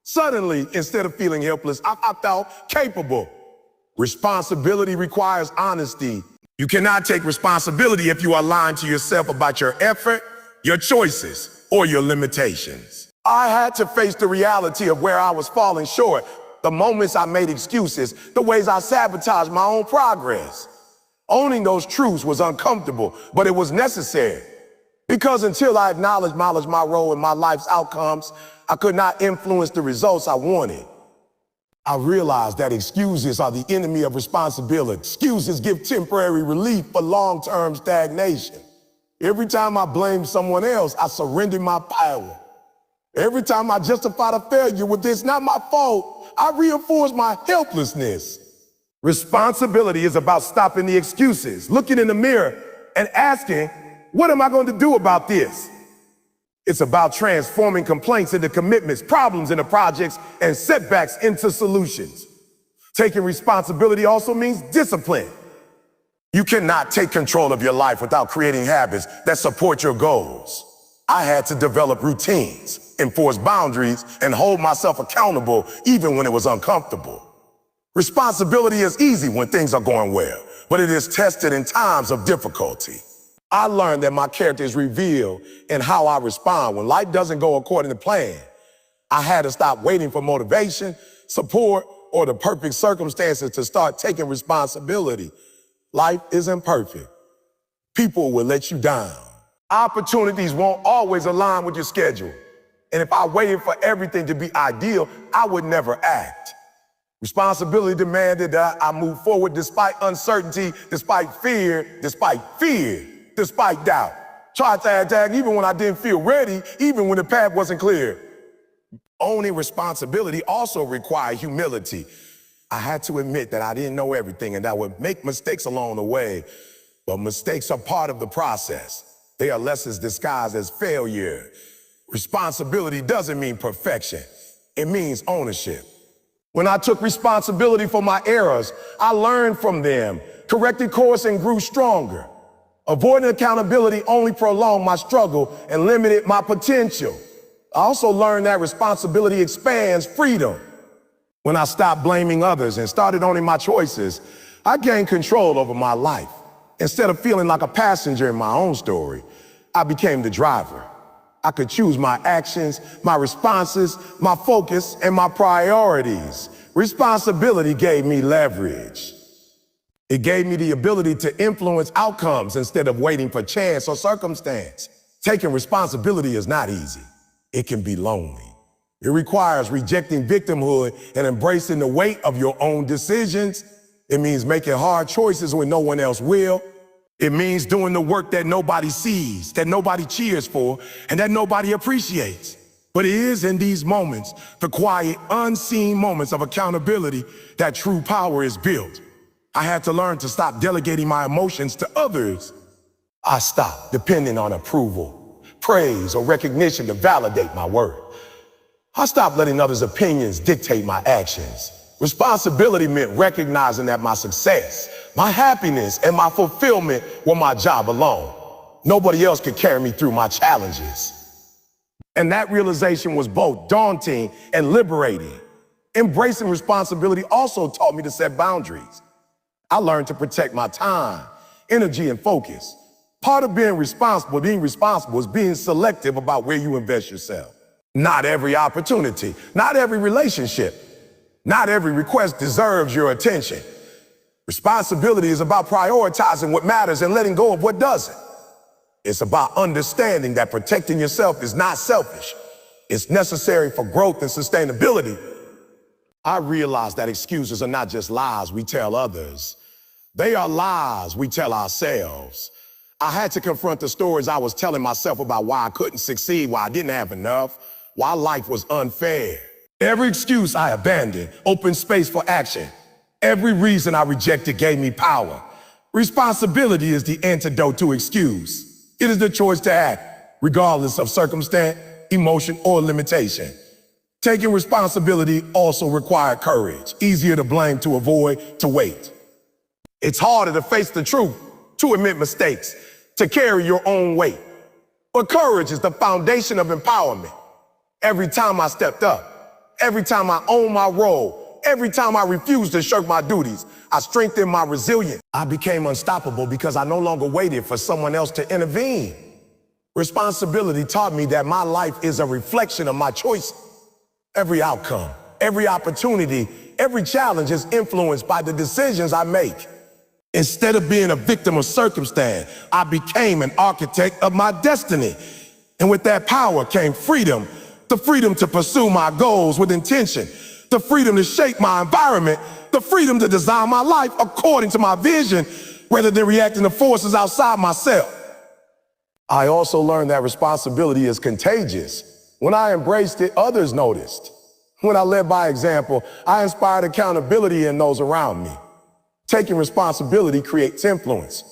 Suddenly, instead of feeling helpless, I felt capable. Responsibility requires honesty. You cannot take responsibility if you are lying to yourself about your effort, your choices, or your limitations. I had to face the reality of where I was falling short, the moments I made excuses, the ways I sabotaged my own progress. Owning those truths was uncomfortable, but it was necessary. Because until I acknowledged my role in my life's outcomes, I could not influence the results I wanted. I realized that excuses are the enemy of responsibility. Excuses give temporary relief for long-term stagnation. Every time I blamed someone else, I surrendered my power. Every time I justified a failure with "it's not my fault," I reinforced my helplessness. Responsibility is about stopping the excuses, looking in the mirror, and asking, what am I going to do about this? It's about transforming complaints into commitments, problems into projects, and setbacks into solutions. Taking responsibility also means discipline. You cannot take control of your life without creating habits that support your goals. I had to develop routines, enforce boundaries, and hold myself accountable even when it was uncomfortable. Responsibility is easy when things are going well, but it is tested in times of difficulty. I learned that my character is revealed in how I respond when life doesn't go according to plan. I had to stop waiting for motivation, support, or the perfect circumstances to start taking responsibility. Life isn't perfect. People will let you down. Opportunities won't always align with your schedule. And if I waited for everything to be ideal, I would never act. Responsibility demanded that I move forward despite uncertainty, despite fear, despite doubt. Tried to attack even when I didn't feel ready, even when the path wasn't clear. Owning responsibility also required humility. I had to admit that I didn't know everything and that I would make mistakes along the way. But mistakes are part of the process. They are lessons disguised as failure. Responsibility doesn't mean perfection. It means ownership. When I took responsibility for my errors, I learned from them, corrected course, and grew stronger. Avoiding accountability only prolonged my struggle and limited my potential. I also learned that responsibility expands freedom. When I stopped blaming others and started owning my choices, I gained control over my life. Instead of feeling like a passenger in my own story, I became the driver. I could choose my actions, my responses, my focus, and my priorities. Responsibility gave me leverage. It gave me the ability to influence outcomes instead of waiting for chance or circumstance. Taking responsibility is not easy. It can be lonely. It requires rejecting victimhood and embracing the weight of your own decisions. It means making hard choices when no one else will. It means doing the work that nobody sees, that nobody cheers for, and that nobody appreciates. But it is in these moments, the quiet, unseen moments of accountability, that true power is built. I had to learn to stop delegating my emotions to others. I stopped depending on approval, praise, or recognition to validate my worth. I stopped letting others' opinions dictate my actions. Responsibility meant recognizing that my success, my happiness, and my fulfillment were my job alone. Nobody else could carry me through my challenges. And that realization was both daunting and liberating. Embracing responsibility also taught me to set boundaries. I learned to protect my time, energy, and focus. Part of being responsible is being selective about where you invest yourself. Not every opportunity, not every relationship, not every request deserves your attention. Responsibility is about prioritizing what matters and letting go of what doesn't. It's about understanding that protecting yourself is not selfish. It's necessary for growth and sustainability. I realized that excuses are not just lies we tell others. They are lies we tell ourselves. I had to confront the stories I was telling myself about why I couldn't succeed, why I didn't have enough, why life was unfair. Every excuse I abandoned opened space for action. Every reason I rejected gave me power. Responsibility is the antidote to excuse. It is the choice to act, regardless of circumstance, emotion, or limitation. Taking responsibility also required courage. Easier to blame, to avoid, to wait. It's harder to face the truth, to admit mistakes, to carry your own weight. But courage is the foundation of empowerment. Every time I stepped up, every time I owned my role, every time I refused to shirk my duties, I strengthened my resilience. I became unstoppable because I no longer waited for someone else to intervene. Responsibility taught me that my life is a reflection of my choices. Every outcome, every opportunity, every challenge is influenced by the decisions I make. Instead of being a victim of circumstance, I became an architect of my destiny. And with that power came freedom, the freedom to pursue my goals with intention, the freedom to shape my environment, the freedom to design my life according to my vision, rather than reacting to forces outside myself. I also learned that responsibility is contagious. When I embraced it, others noticed. When I led by example, I inspired accountability in those around me. Taking responsibility creates influence.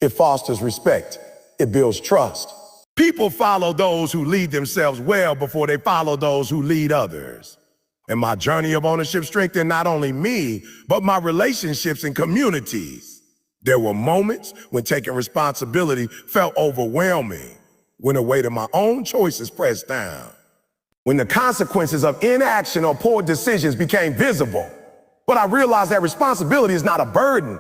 It fosters respect. It builds trust. People follow those who lead themselves well before they follow those who lead others. And my journey of ownership strengthened not only me, but my relationships and communities. There were moments when taking responsibility felt overwhelming, when the weight of my own choices pressed down, when the consequences of inaction or poor decisions became visible. But I realized that responsibility is not a burden.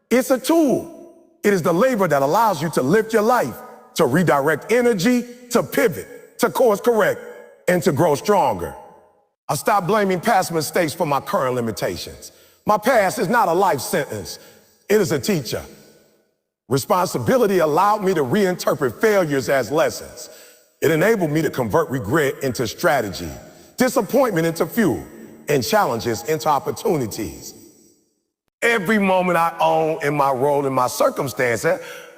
It's a tool. It is the labor that allows you to lift your life, to redirect energy, to pivot, to course correct, and to grow stronger. I stopped blaming past mistakes for my current limitations. My past is not a life sentence. It is a teacher. Responsibility allowed me to reinterpret failures as lessons. It enabled me to convert regret into strategy, disappointment into fuel, and challenges into opportunities. Every moment I own in my role, in my circumstance,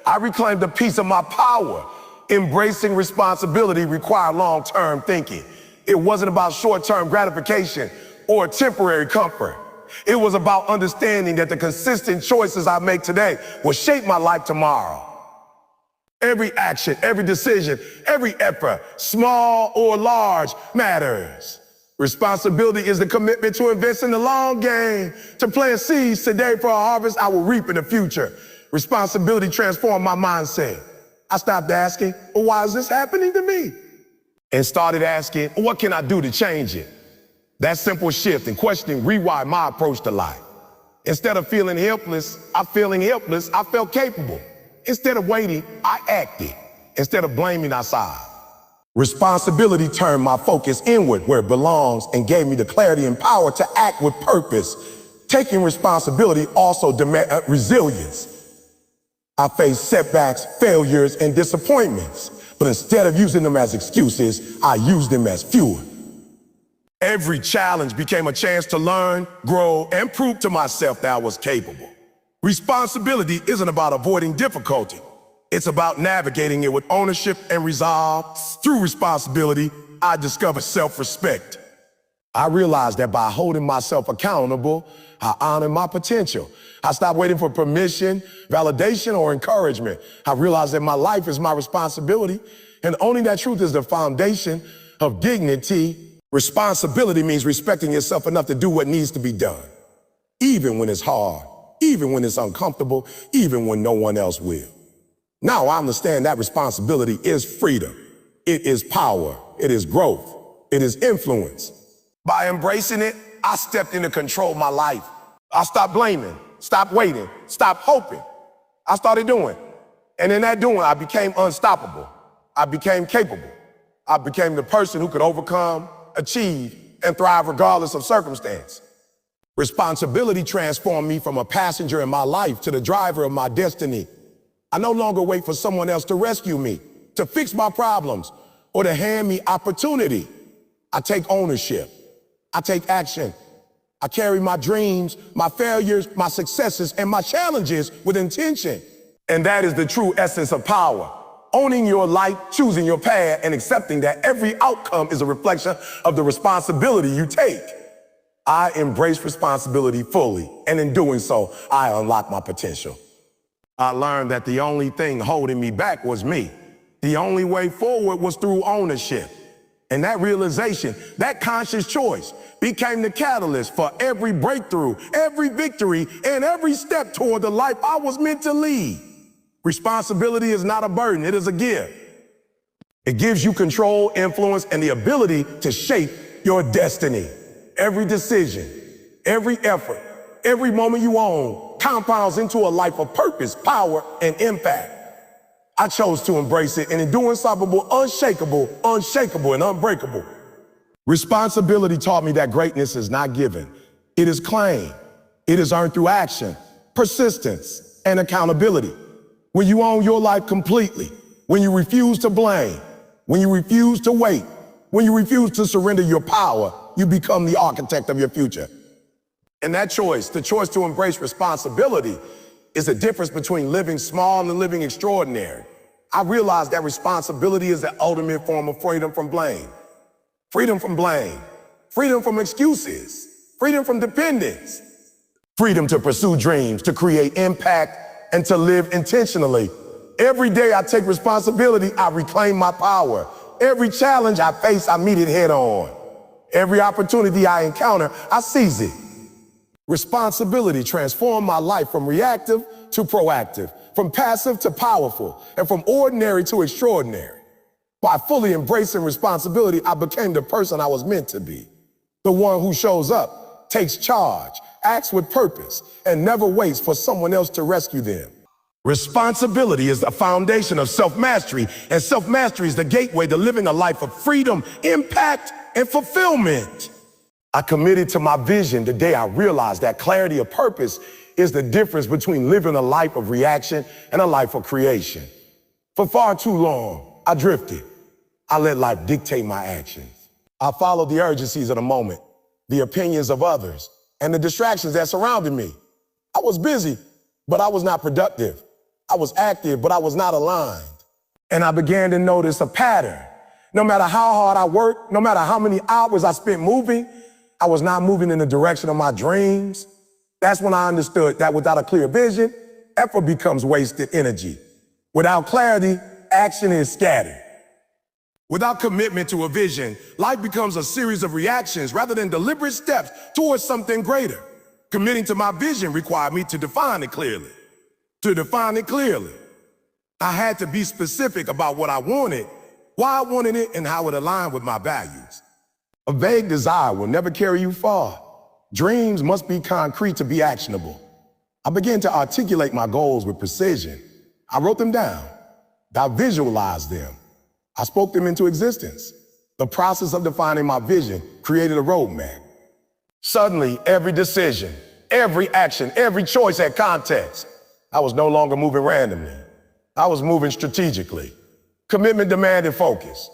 I reclaimed a piece of my power. Embracing responsibility required long-term thinking. It wasn't about short-term gratification or temporary comfort. It was about understanding that the consistent choices I make today will shape my life tomorrow. Every action, every decision, every effort, small or large, matters. Responsibility is the commitment to invest in the long game, to plant seeds today for a harvest I will reap in the future. Responsibility transformed my mindset. I stopped asking, well, why is this happening to me? And started asking, what can I do to change it? That simple shift in questioning rewired my approach to life. Instead of feeling helpless, I felt capable. Instead of waiting, I acted. Instead of blaming, I sighed. Responsibility turned my focus inward where it belongs and gave me the clarity and power to act with purpose. Taking responsibility also demanded resilience. I faced setbacks, failures, and disappointments, but instead of using them as excuses, I used them as fuel. Every challenge became a chance to learn, grow, and prove to myself that I was capable. Responsibility isn't about avoiding difficulty. It's about navigating it with ownership and resolve. Through responsibility, I discovered self-respect. I realized that by holding myself accountable, I honored my potential. I stopped waiting for permission, validation, or encouragement. I realized that my life is my responsibility, and owning that truth is the foundation of dignity. Responsibility means respecting yourself enough to do what needs to be done, even when it's hard, even when it's uncomfortable, even when no one else will. Now I understand that responsibility is freedom. It is power. It is growth. It is influence. By embracing it, I stepped into control of my life. I stopped blaming, stopped waiting, stopped hoping. I started doing. And in that doing, I became unstoppable. I became capable. I became the person who could overcome, achieve, and thrive regardless of circumstance. Responsibility transformed me from a passenger in my life to the driver of my destiny. I no longer wait for someone else to rescue me, to fix my problems, or to hand me opportunity. I take ownership. I take action. I carry my dreams, my failures, my successes, and my challenges with intention. And that is the true essence of power. Owning your life, choosing your path, and accepting that every outcome is a reflection of the responsibility you take. I embrace responsibility fully, and in doing so, I unlock my potential. I learned that the only thing holding me back was me. The only way forward was through ownership. And that realization, that conscious choice, became the catalyst for every breakthrough, every victory, and every step toward the life I was meant to lead. Responsibility is not a burden, it is a gift. It gives you control, influence, and the ability to shape your destiny. Every decision, every effort, every moment you own compounds into a life of purpose, power, and impact. I chose to embrace it, and in doing so, unshakable, and unbreakable. Responsibility taught me that greatness is not given. It is claimed. It is earned through action, persistence, and accountability. When you own your life completely, when you refuse to blame, when you refuse to wait, when you refuse to surrender your power, you become the architect of your future. And that choice, the choice to embrace responsibility, is the difference between living small and living extraordinary. I realized that responsibility is the ultimate form of freedom from blame. Freedom from blame. Freedom from excuses. Freedom from dependence. Freedom to pursue dreams, to create impact, and to live intentionally. Every day I take responsibility, I reclaim my power. Every challenge I face, I meet it head on. Every opportunity I encounter, I seize it. Responsibility transformed my life from reactive to proactive, from passive to powerful, and from ordinary to extraordinary. By fully embracing responsibility, I became the person I was meant to be. The one who shows up, takes charge, acts with purpose, and never waits for someone else to rescue them. Responsibility is the foundation of self-mastery, and self-mastery is the gateway to living a life of freedom, impact, and fulfillment. I committed to my vision the day I realized that clarity of purpose is the difference between living a life of reaction and a life of creation. For far too long, I drifted. I let life dictate my actions. I followed the urgencies of the moment, the opinions of others, and the distractions that surrounded me. I was busy, but I was not productive. I was active, but I was not aligned. And I began to notice a pattern. No matter how hard I worked, no matter how many hours I spent moving, I was not moving in the direction of my dreams. That's when I understood that without a clear vision, effort becomes wasted energy. Without clarity, action is scattered. Without commitment to a vision, life becomes a series of reactions rather than deliberate steps towards something greater. Committing to my vision required me to define it clearly. I had to be specific about what I wanted, why I wanted it, and how it aligned with my values. A vague desire will never carry you far. Dreams must be concrete to be actionable. I began to articulate my goals with precision. I wrote them down. I visualized them. I spoke them into existence. The process of defining my vision created a roadmap. Suddenly, every decision, every action, every choice had context. I was no longer moving randomly. I was moving strategically. Commitment demanded focus.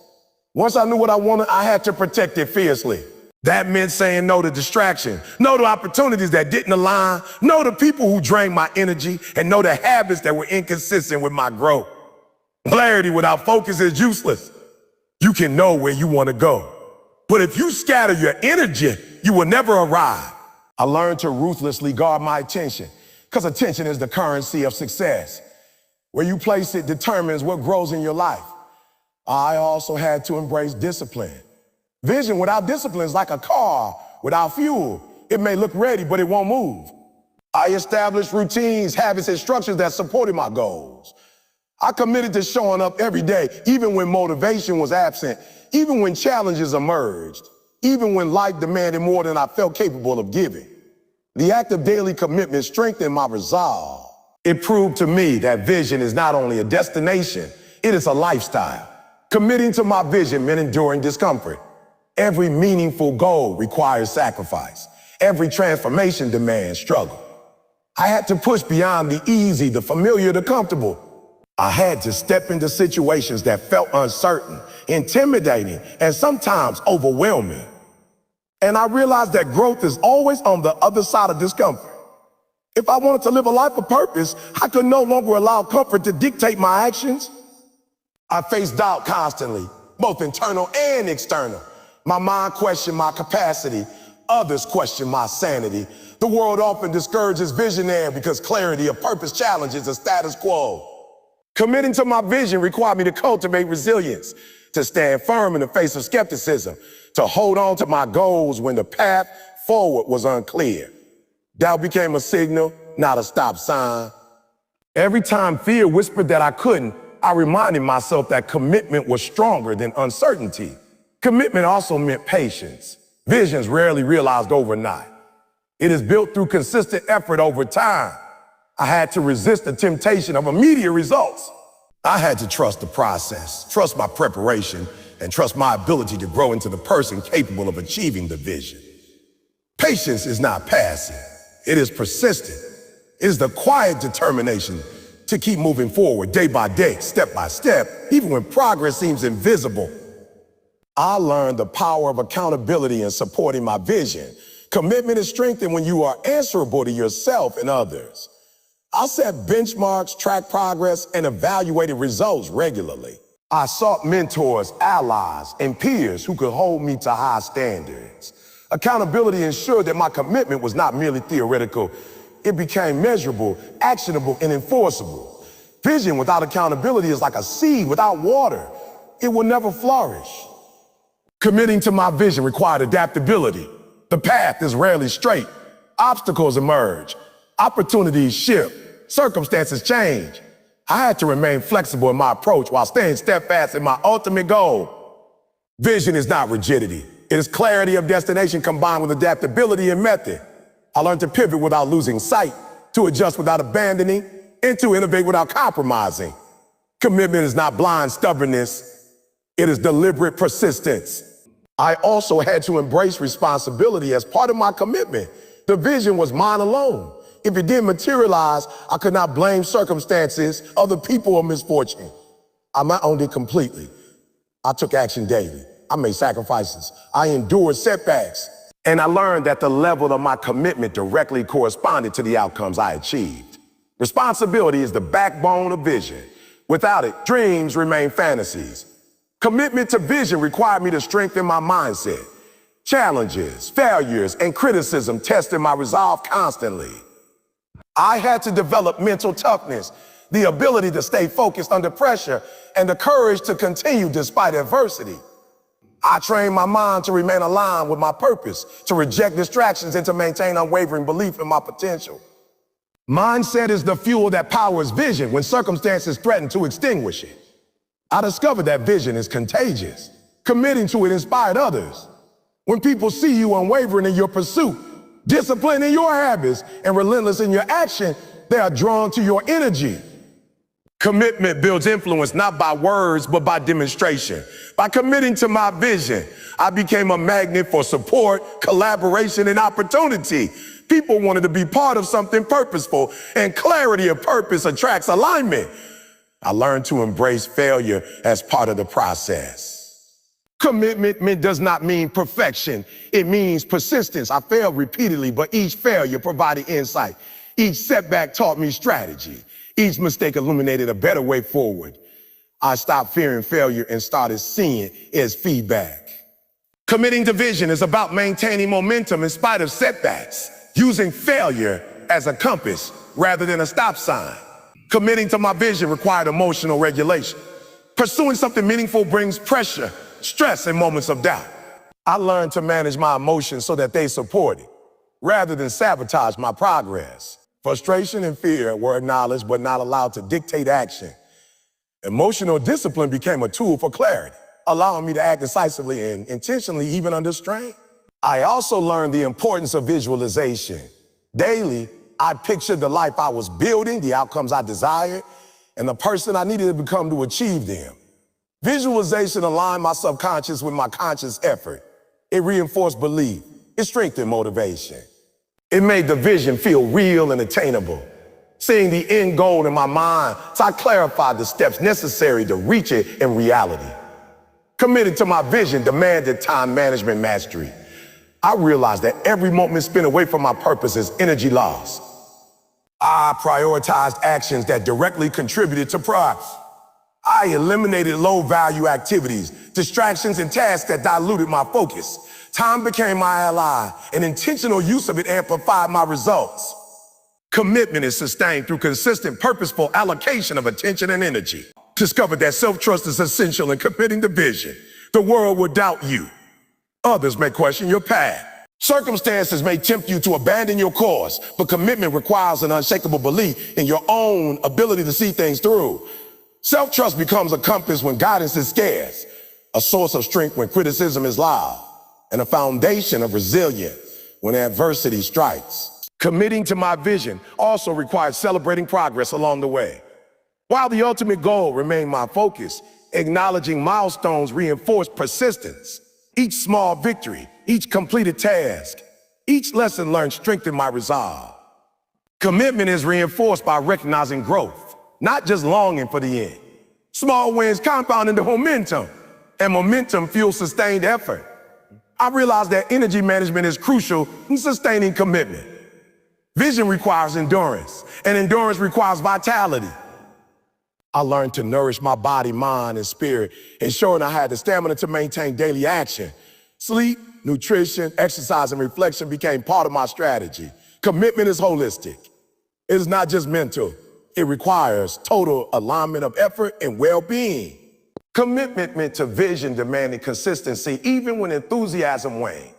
Once I knew what I wanted, I had to protect it fiercely. That meant saying no to distraction, no to opportunities that didn't align, no to people who drained my energy, and no to habits that were inconsistent with my growth. Clarity without focus is useless. You can know where you want to go, but if you scatter your energy, you will never arrive. I learned to ruthlessly guard my attention, because attention is the currency of success. Where you place it determines what grows in your life. I also had to embrace discipline. Vision without discipline is like a car without fuel. It may look ready, but it won't move. I established routines, habits, and structures that supported my goals. I committed to showing up every day, even when motivation was absent, even when challenges emerged, even when life demanded more than I felt capable of giving. The act of daily commitment strengthened my resolve. It proved to me that vision is not only a destination, it is a lifestyle. Committing to my vision meant enduring discomfort. Every meaningful goal requires sacrifice. Every transformation demands struggle. I had to push beyond the easy, the familiar, the comfortable. I had to step into situations that felt uncertain, intimidating, and sometimes overwhelming. And I realized that growth is always on the other side of discomfort. If I wanted to live a life of purpose, I could no longer allow comfort to dictate my actions. I faced doubt constantly, both internal and external. My mind questioned my capacity. Others questioned my sanity. The world often discourages visionary because clarity of purpose challenges the status quo. Committing to my vision required me to cultivate resilience, to stand firm in the face of skepticism, to hold on to my goals when the path forward was unclear. Doubt became a signal, not a stop sign. Every time fear whispered that I couldn't, I reminded myself that commitment was stronger than uncertainty. Commitment also meant patience. Visions rarely realized overnight. It is built through consistent effort over time. I had to resist the temptation of immediate results. I had to trust the process, trust my preparation, and trust my ability to grow into the person capable of achieving the vision. Patience is not passive. It is persistent. It is the quiet determination to keep moving forward day by day, step by step, even when progress seems invisible. I learned the power of accountability in supporting my vision. Commitment is strengthened when you are answerable to yourself and others. I set benchmarks, tracked progress, and evaluated results regularly. I sought mentors, allies, and peers who could hold me to high standards. Accountability ensured that my commitment was not merely theoretical. It became measurable, actionable, and enforceable. Vision without accountability is like a seed without water. It will never flourish. Committing to my vision required adaptability. The path is rarely straight. Obstacles emerge. Opportunities shift. Circumstances change. I had to remain flexible in my approach while staying steadfast in my ultimate goal. Vision is not rigidity. It is clarity of destination combined with adaptability and method. I learned to pivot without losing sight, to adjust without abandoning, and to innovate without compromising. Commitment is not blind stubbornness. It is deliberate persistence. I also had to embrace responsibility as part of my commitment. The vision was mine alone. If it didn't materialize, I could not blame circumstances, other people, or misfortune. I owned it completely. I took action daily. I made sacrifices. I endured setbacks. And I learned that the level of my commitment directly corresponded to the outcomes I achieved. Responsibility is the backbone of vision. Without it, dreams remain fantasies. Commitment to vision required me to strengthen my mindset. Challenges, failures, and criticism tested my resolve constantly. I had to develop mental toughness, the ability to stay focused under pressure, and the courage to continue despite adversity. I trained my mind to remain aligned with my purpose, to reject distractions, and to maintain unwavering belief in my potential. Mindset is the fuel that powers vision when circumstances threaten to extinguish it. I discovered that vision is contagious. Committing to it inspired others. When people see you unwavering in your pursuit, disciplined in your habits, and relentless in your action, they are drawn to your energy. Commitment builds influence not by words, but by demonstration. By committing to my vision, I became a magnet for support, collaboration, and opportunity. People wanted to be part of something purposeful, and clarity of purpose attracts alignment. I learned to embrace failure as part of the process. Commitment does not mean perfection. It means persistence. I failed repeatedly, but each failure provided insight. Each setback taught me strategy. Each mistake illuminated a better way forward. I stopped fearing failure and started seeing it as feedback. Committing to vision is about maintaining momentum in spite of setbacks, using failure as a compass rather than a stop sign. Committing to my vision required emotional regulation. Pursuing something meaningful brings pressure, stress, and moments of doubt. I learned to manage my emotions so that they support it, rather than sabotage my progress. Frustration and fear were acknowledged but not allowed to dictate action. Emotional discipline became a tool for clarity, allowing me to act decisively and intentionally even under strain. I also learned the importance of visualization. Daily, I pictured the life I was building, the outcomes I desired, and the person I needed to become to achieve them. Visualization aligned my subconscious with my conscious effort. It reinforced belief. It strengthened motivation. It made the vision feel real and attainable. Seeing the end goal in my mind, so I clarified the steps necessary to reach it in reality. Committed to my vision demanded time management mastery. I realized that every moment spent away from my purpose is energy lost. I prioritized actions that directly contributed to progress. I eliminated low-value activities, distractions, and tasks that diluted my focus. Time became my ally, and intentional use of it amplified my results. Commitment is sustained through consistent, purposeful allocation of attention and energy. Discovered that self-trust is essential in committing to vision. The world will doubt you. Others may question your path. Circumstances may tempt you to abandon your course, but commitment requires an unshakable belief in your own ability to see things through. Self-trust becomes a compass when guidance is scarce, a source of strength when criticism is loud, and a foundation of resilience when adversity strikes. Committing to my vision also requires celebrating progress along the way. While the ultimate goal remained my focus, acknowledging milestones reinforced persistence. Each small victory, each completed task, each lesson learned strengthened my resolve. Commitment is reinforced by recognizing growth, not just longing for the end. Small wins compound into momentum, and momentum fuels sustained effort. I realized that energy management is crucial in sustaining commitment. Vision requires endurance, and endurance requires vitality. I learned to nourish my body, mind, and spirit, ensuring I had the stamina to maintain daily action. Sleep, nutrition, exercise, and reflection became part of my strategy. Commitment is holistic. It is not just mental. It requires total alignment of effort and well-being. Commitment to vision demanded consistency even when enthusiasm waned.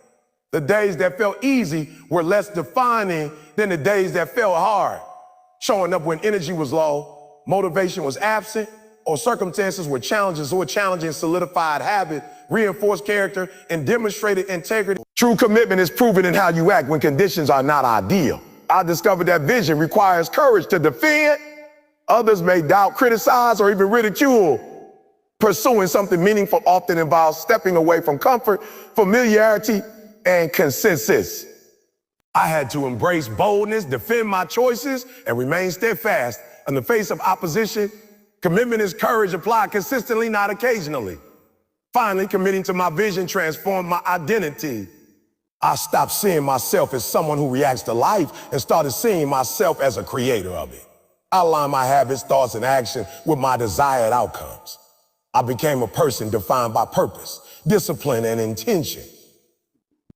The days that felt easy were less defining than the days that felt hard. Showing up when energy was low, motivation was absent, or circumstances were challenges or challenging solidified habit, reinforced character, and demonstrated integrity. True commitment is proven in how you act when conditions are not ideal. I discovered that vision requires courage to defend. Others may doubt, criticize, or even ridicule. Pursuing something meaningful often involves stepping away from comfort, familiarity, and consensus. I had to embrace boldness, defend my choices, and remain steadfast in the face of opposition. Commitment is courage applied consistently, not occasionally. Finally, committing to my vision transformed my identity. I stopped seeing myself as someone who reacts to life and started seeing myself as a creator of it. I aligned my habits, thoughts, and actions with my desired outcomes. I became a person defined by purpose, discipline, and intention.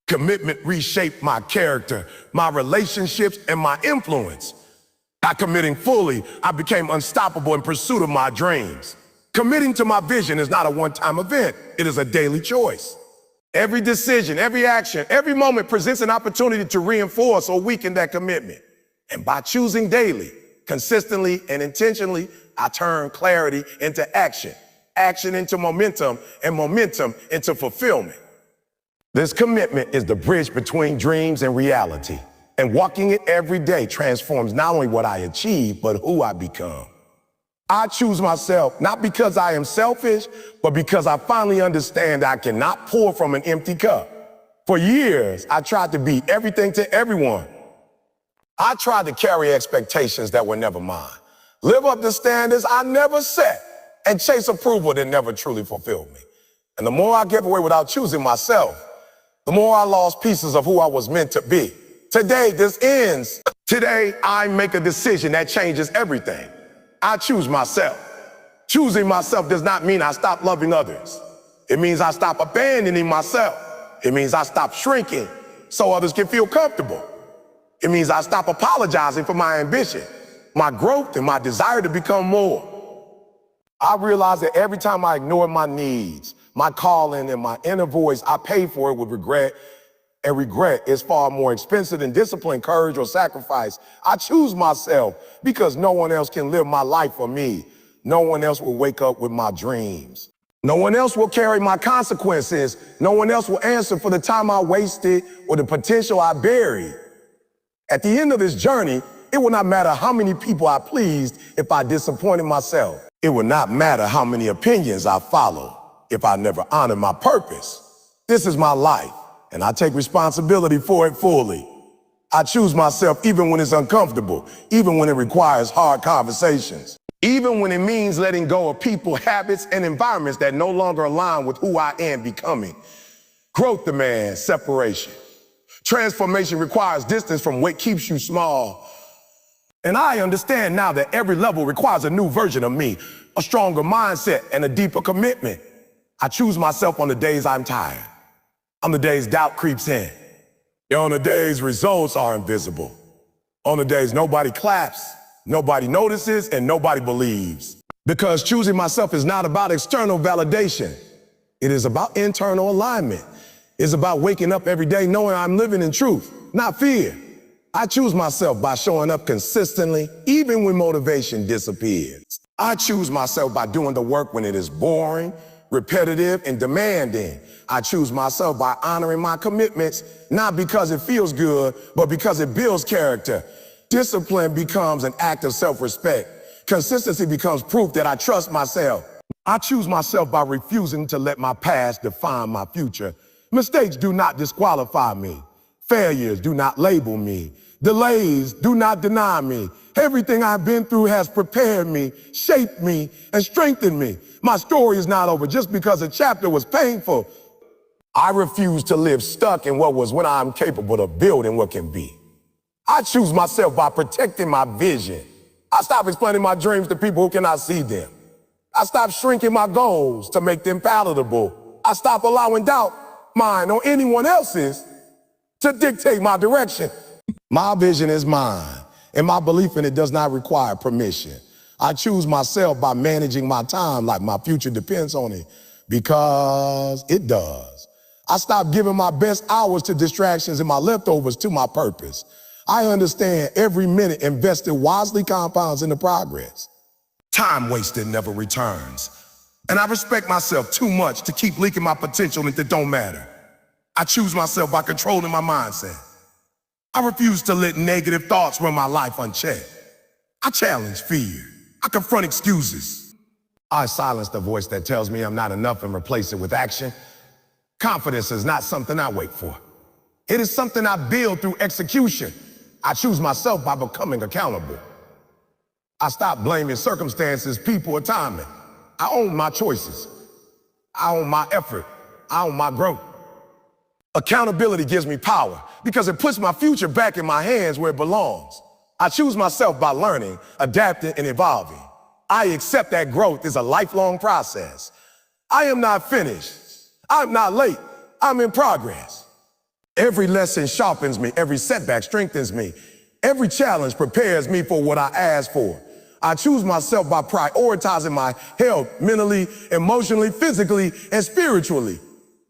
Commitment reshaped my character, my relationships, and my influence. By committing fully, I became unstoppable in pursuit of my dreams. Committing to my vision is not a one-time event. It is a daily choice. Every decision, every action, every moment presents an opportunity to reinforce or weaken that commitment. And by choosing daily, consistently, and intentionally, I turn clarity into action, action into momentum, and momentum into fulfillment. This commitment is the bridge between dreams and reality. And walking it every day transforms not only what I achieve, but who I become. I choose myself not because I am selfish, but because I finally understand I cannot pour from an empty cup. For years, I tried to be everything to everyone. I tried to carry expectations that were never mine, live up to standards I never set, and chase approval that never truly fulfilled me. And the more I gave away without choosing myself, the more I lost pieces of who I was meant to be. Today, this ends. Today, I make a decision that changes everything. I choose myself. Choosing myself does not mean I stop loving others. It means I stop abandoning myself. It means I stop shrinking so others can feel comfortable. It means I stop apologizing for my ambition, my growth, and my desire to become more. I realize that every time I ignore my needs, my calling, and my inner voice, I pay for it with regret. And regret is far more expensive than discipline, courage, or sacrifice. I choose myself because no one else can live my life for me. No one else will wake up with my dreams. No one else will carry my consequences. No one else will answer for the time I wasted or the potential I buried. At the end of this journey, it will not matter how many people I pleased if I disappointed myself. It will not matter how many opinions I followed if I never honored my purpose. This is my life, and I take responsibility for it fully. I choose myself even when it's uncomfortable, even when it requires hard conversations, even when it means letting go of people, habits, and environments that no longer align with who I am becoming. Growth demands separation. Transformation requires distance from what keeps you small. And I understand now that every level requires a new version of me, a stronger mindset and a deeper commitment. I choose myself on the days I'm tired, on the days doubt creeps in, on the days results are invisible, on the days nobody claps, nobody notices, and nobody believes. Because choosing myself is not about external validation. It is about internal alignment. It's about waking up every day knowing I'm living in truth, not fear. I choose myself by showing up consistently, even when motivation disappears. I choose myself by doing the work when it is boring, repetitive, and demanding. I choose myself by honoring my commitments, not because it feels good, but because it builds character. Discipline becomes an act of self-respect. Consistency becomes proof that I trust myself. I choose myself by refusing to let my past define my future. Mistakes do not disqualify me. Failures do not label me. Delays do not deny me. Everything I've been through has prepared me, shaped me, and strengthened me. My story is not over just because a chapter was painful. I refuse to live stuck in what was when I'm capable of building what can be. I choose myself by protecting my vision. I stop explaining my dreams to people who cannot see them. I stop shrinking my goals to make them palatable. I stop allowing doubt, mine or anyone else's, to dictate my direction. My vision is mine, and my belief in it does not require permission. I choose myself by managing my time like my future depends on it, because it does. I stop giving my best hours to distractions and my leftovers to my purpose. I understand every minute invested wisely compounds into progress. Time wasted never returns. And I respect myself too much to keep leaking my potential into don't matter. I choose myself by controlling my mindset. I refuse to let negative thoughts run my life unchecked. I challenge fear. I confront excuses. I silence the voice that tells me I'm not enough and replace it with action. Confidence is not something I wait for. It is something I build through execution. I choose myself by becoming accountable. I stop blaming circumstances, people, or timing. I own my choices. I own my effort. I own my growth. Accountability gives me power because it puts my future back in my hands where it belongs. I choose myself by learning, adapting, and evolving. I accept that growth is a lifelong process. I am not finished. I'm not late. I'm in progress. Every lesson sharpens me. Every setback strengthens me. Every challenge prepares me for what I ask for. I choose myself by prioritizing my health mentally, emotionally, physically, and spiritually.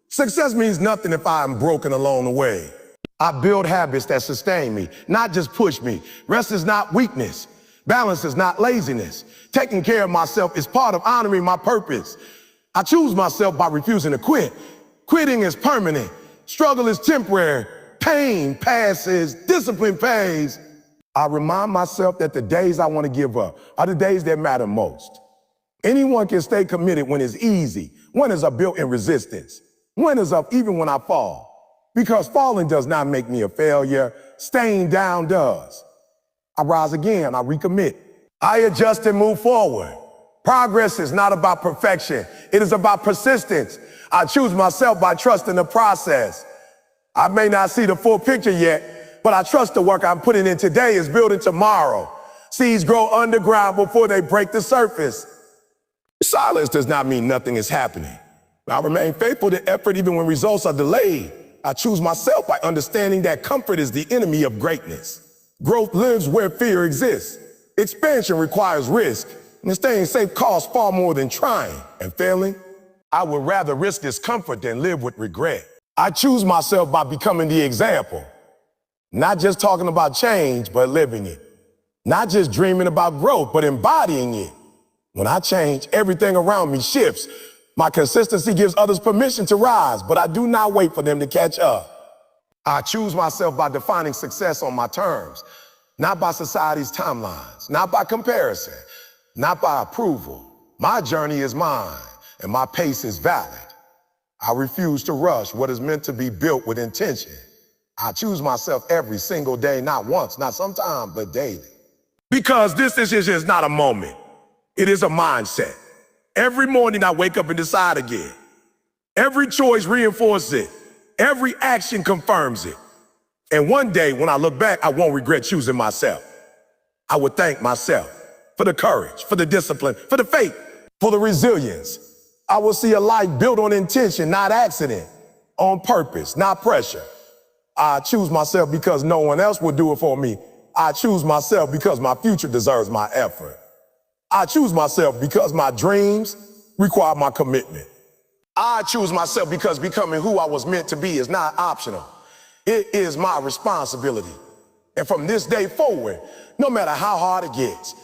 Success means nothing if I'm broken along the way. I build habits that sustain me, not just push me. Rest is not weakness. Balance is not laziness. Taking care of myself is part of honoring my purpose. I choose myself by refusing to quit. Quitting is permanent. Struggle is temporary. Pain passes. Discipline pays. I remind myself that the days I want to give up are the days that matter most. Anyone can stay committed when it's easy. Winners are built in resistance. Winners up even when I fall. Because falling does not make me a failure. Staying down does. I rise again. I recommit. I adjust and move forward. Progress is not about perfection. It is about persistence. I choose myself by trusting the process. I may not see the full picture yet, but I trust the work I'm putting in today is building tomorrow. Seeds grow underground before they break the surface. Silence does not mean nothing is happening. I remain faithful to effort even when results are delayed. I choose myself by understanding that comfort is the enemy of greatness. Growth lives where fear exists. Expansion requires risk, and staying safe costs far more than trying and failing. I would rather risk discomfort than live with regret. I choose myself by becoming the example. Not just talking about change, but living it. Not just dreaming about growth, but embodying it. When I change, everything around me shifts. My consistency gives others permission to rise, but I do not wait for them to catch up. I choose myself by defining success on my terms, not by society's timelines, not by comparison, not by approval. My journey is mine, and my pace is valid. I refuse to rush what is meant to be built with intention. I choose myself every single day, not once, not sometime, but daily. Because this is just not a moment. It is a mindset. Every morning I wake up and decide again. Every choice reinforces it. Every action confirms it. And one day when I look back, I won't regret choosing myself. I would thank myself for the courage, for the discipline, for the faith, for the resilience. I will see a life built on intention, not accident, on purpose, not pressure. I choose myself because no one else will do it for me. I choose myself because my future deserves my effort. I choose myself because my dreams require my commitment. I choose myself because becoming who I was meant to be is not optional. It is my responsibility. And from this day forward, no matter how hard it gets,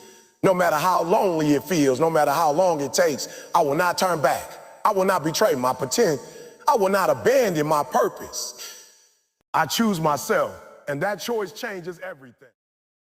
no matter how lonely it feels, no matter how long it takes, I will not turn back. I will not betray my potential. I will not abandon my purpose. I choose myself, and that choice changes everything.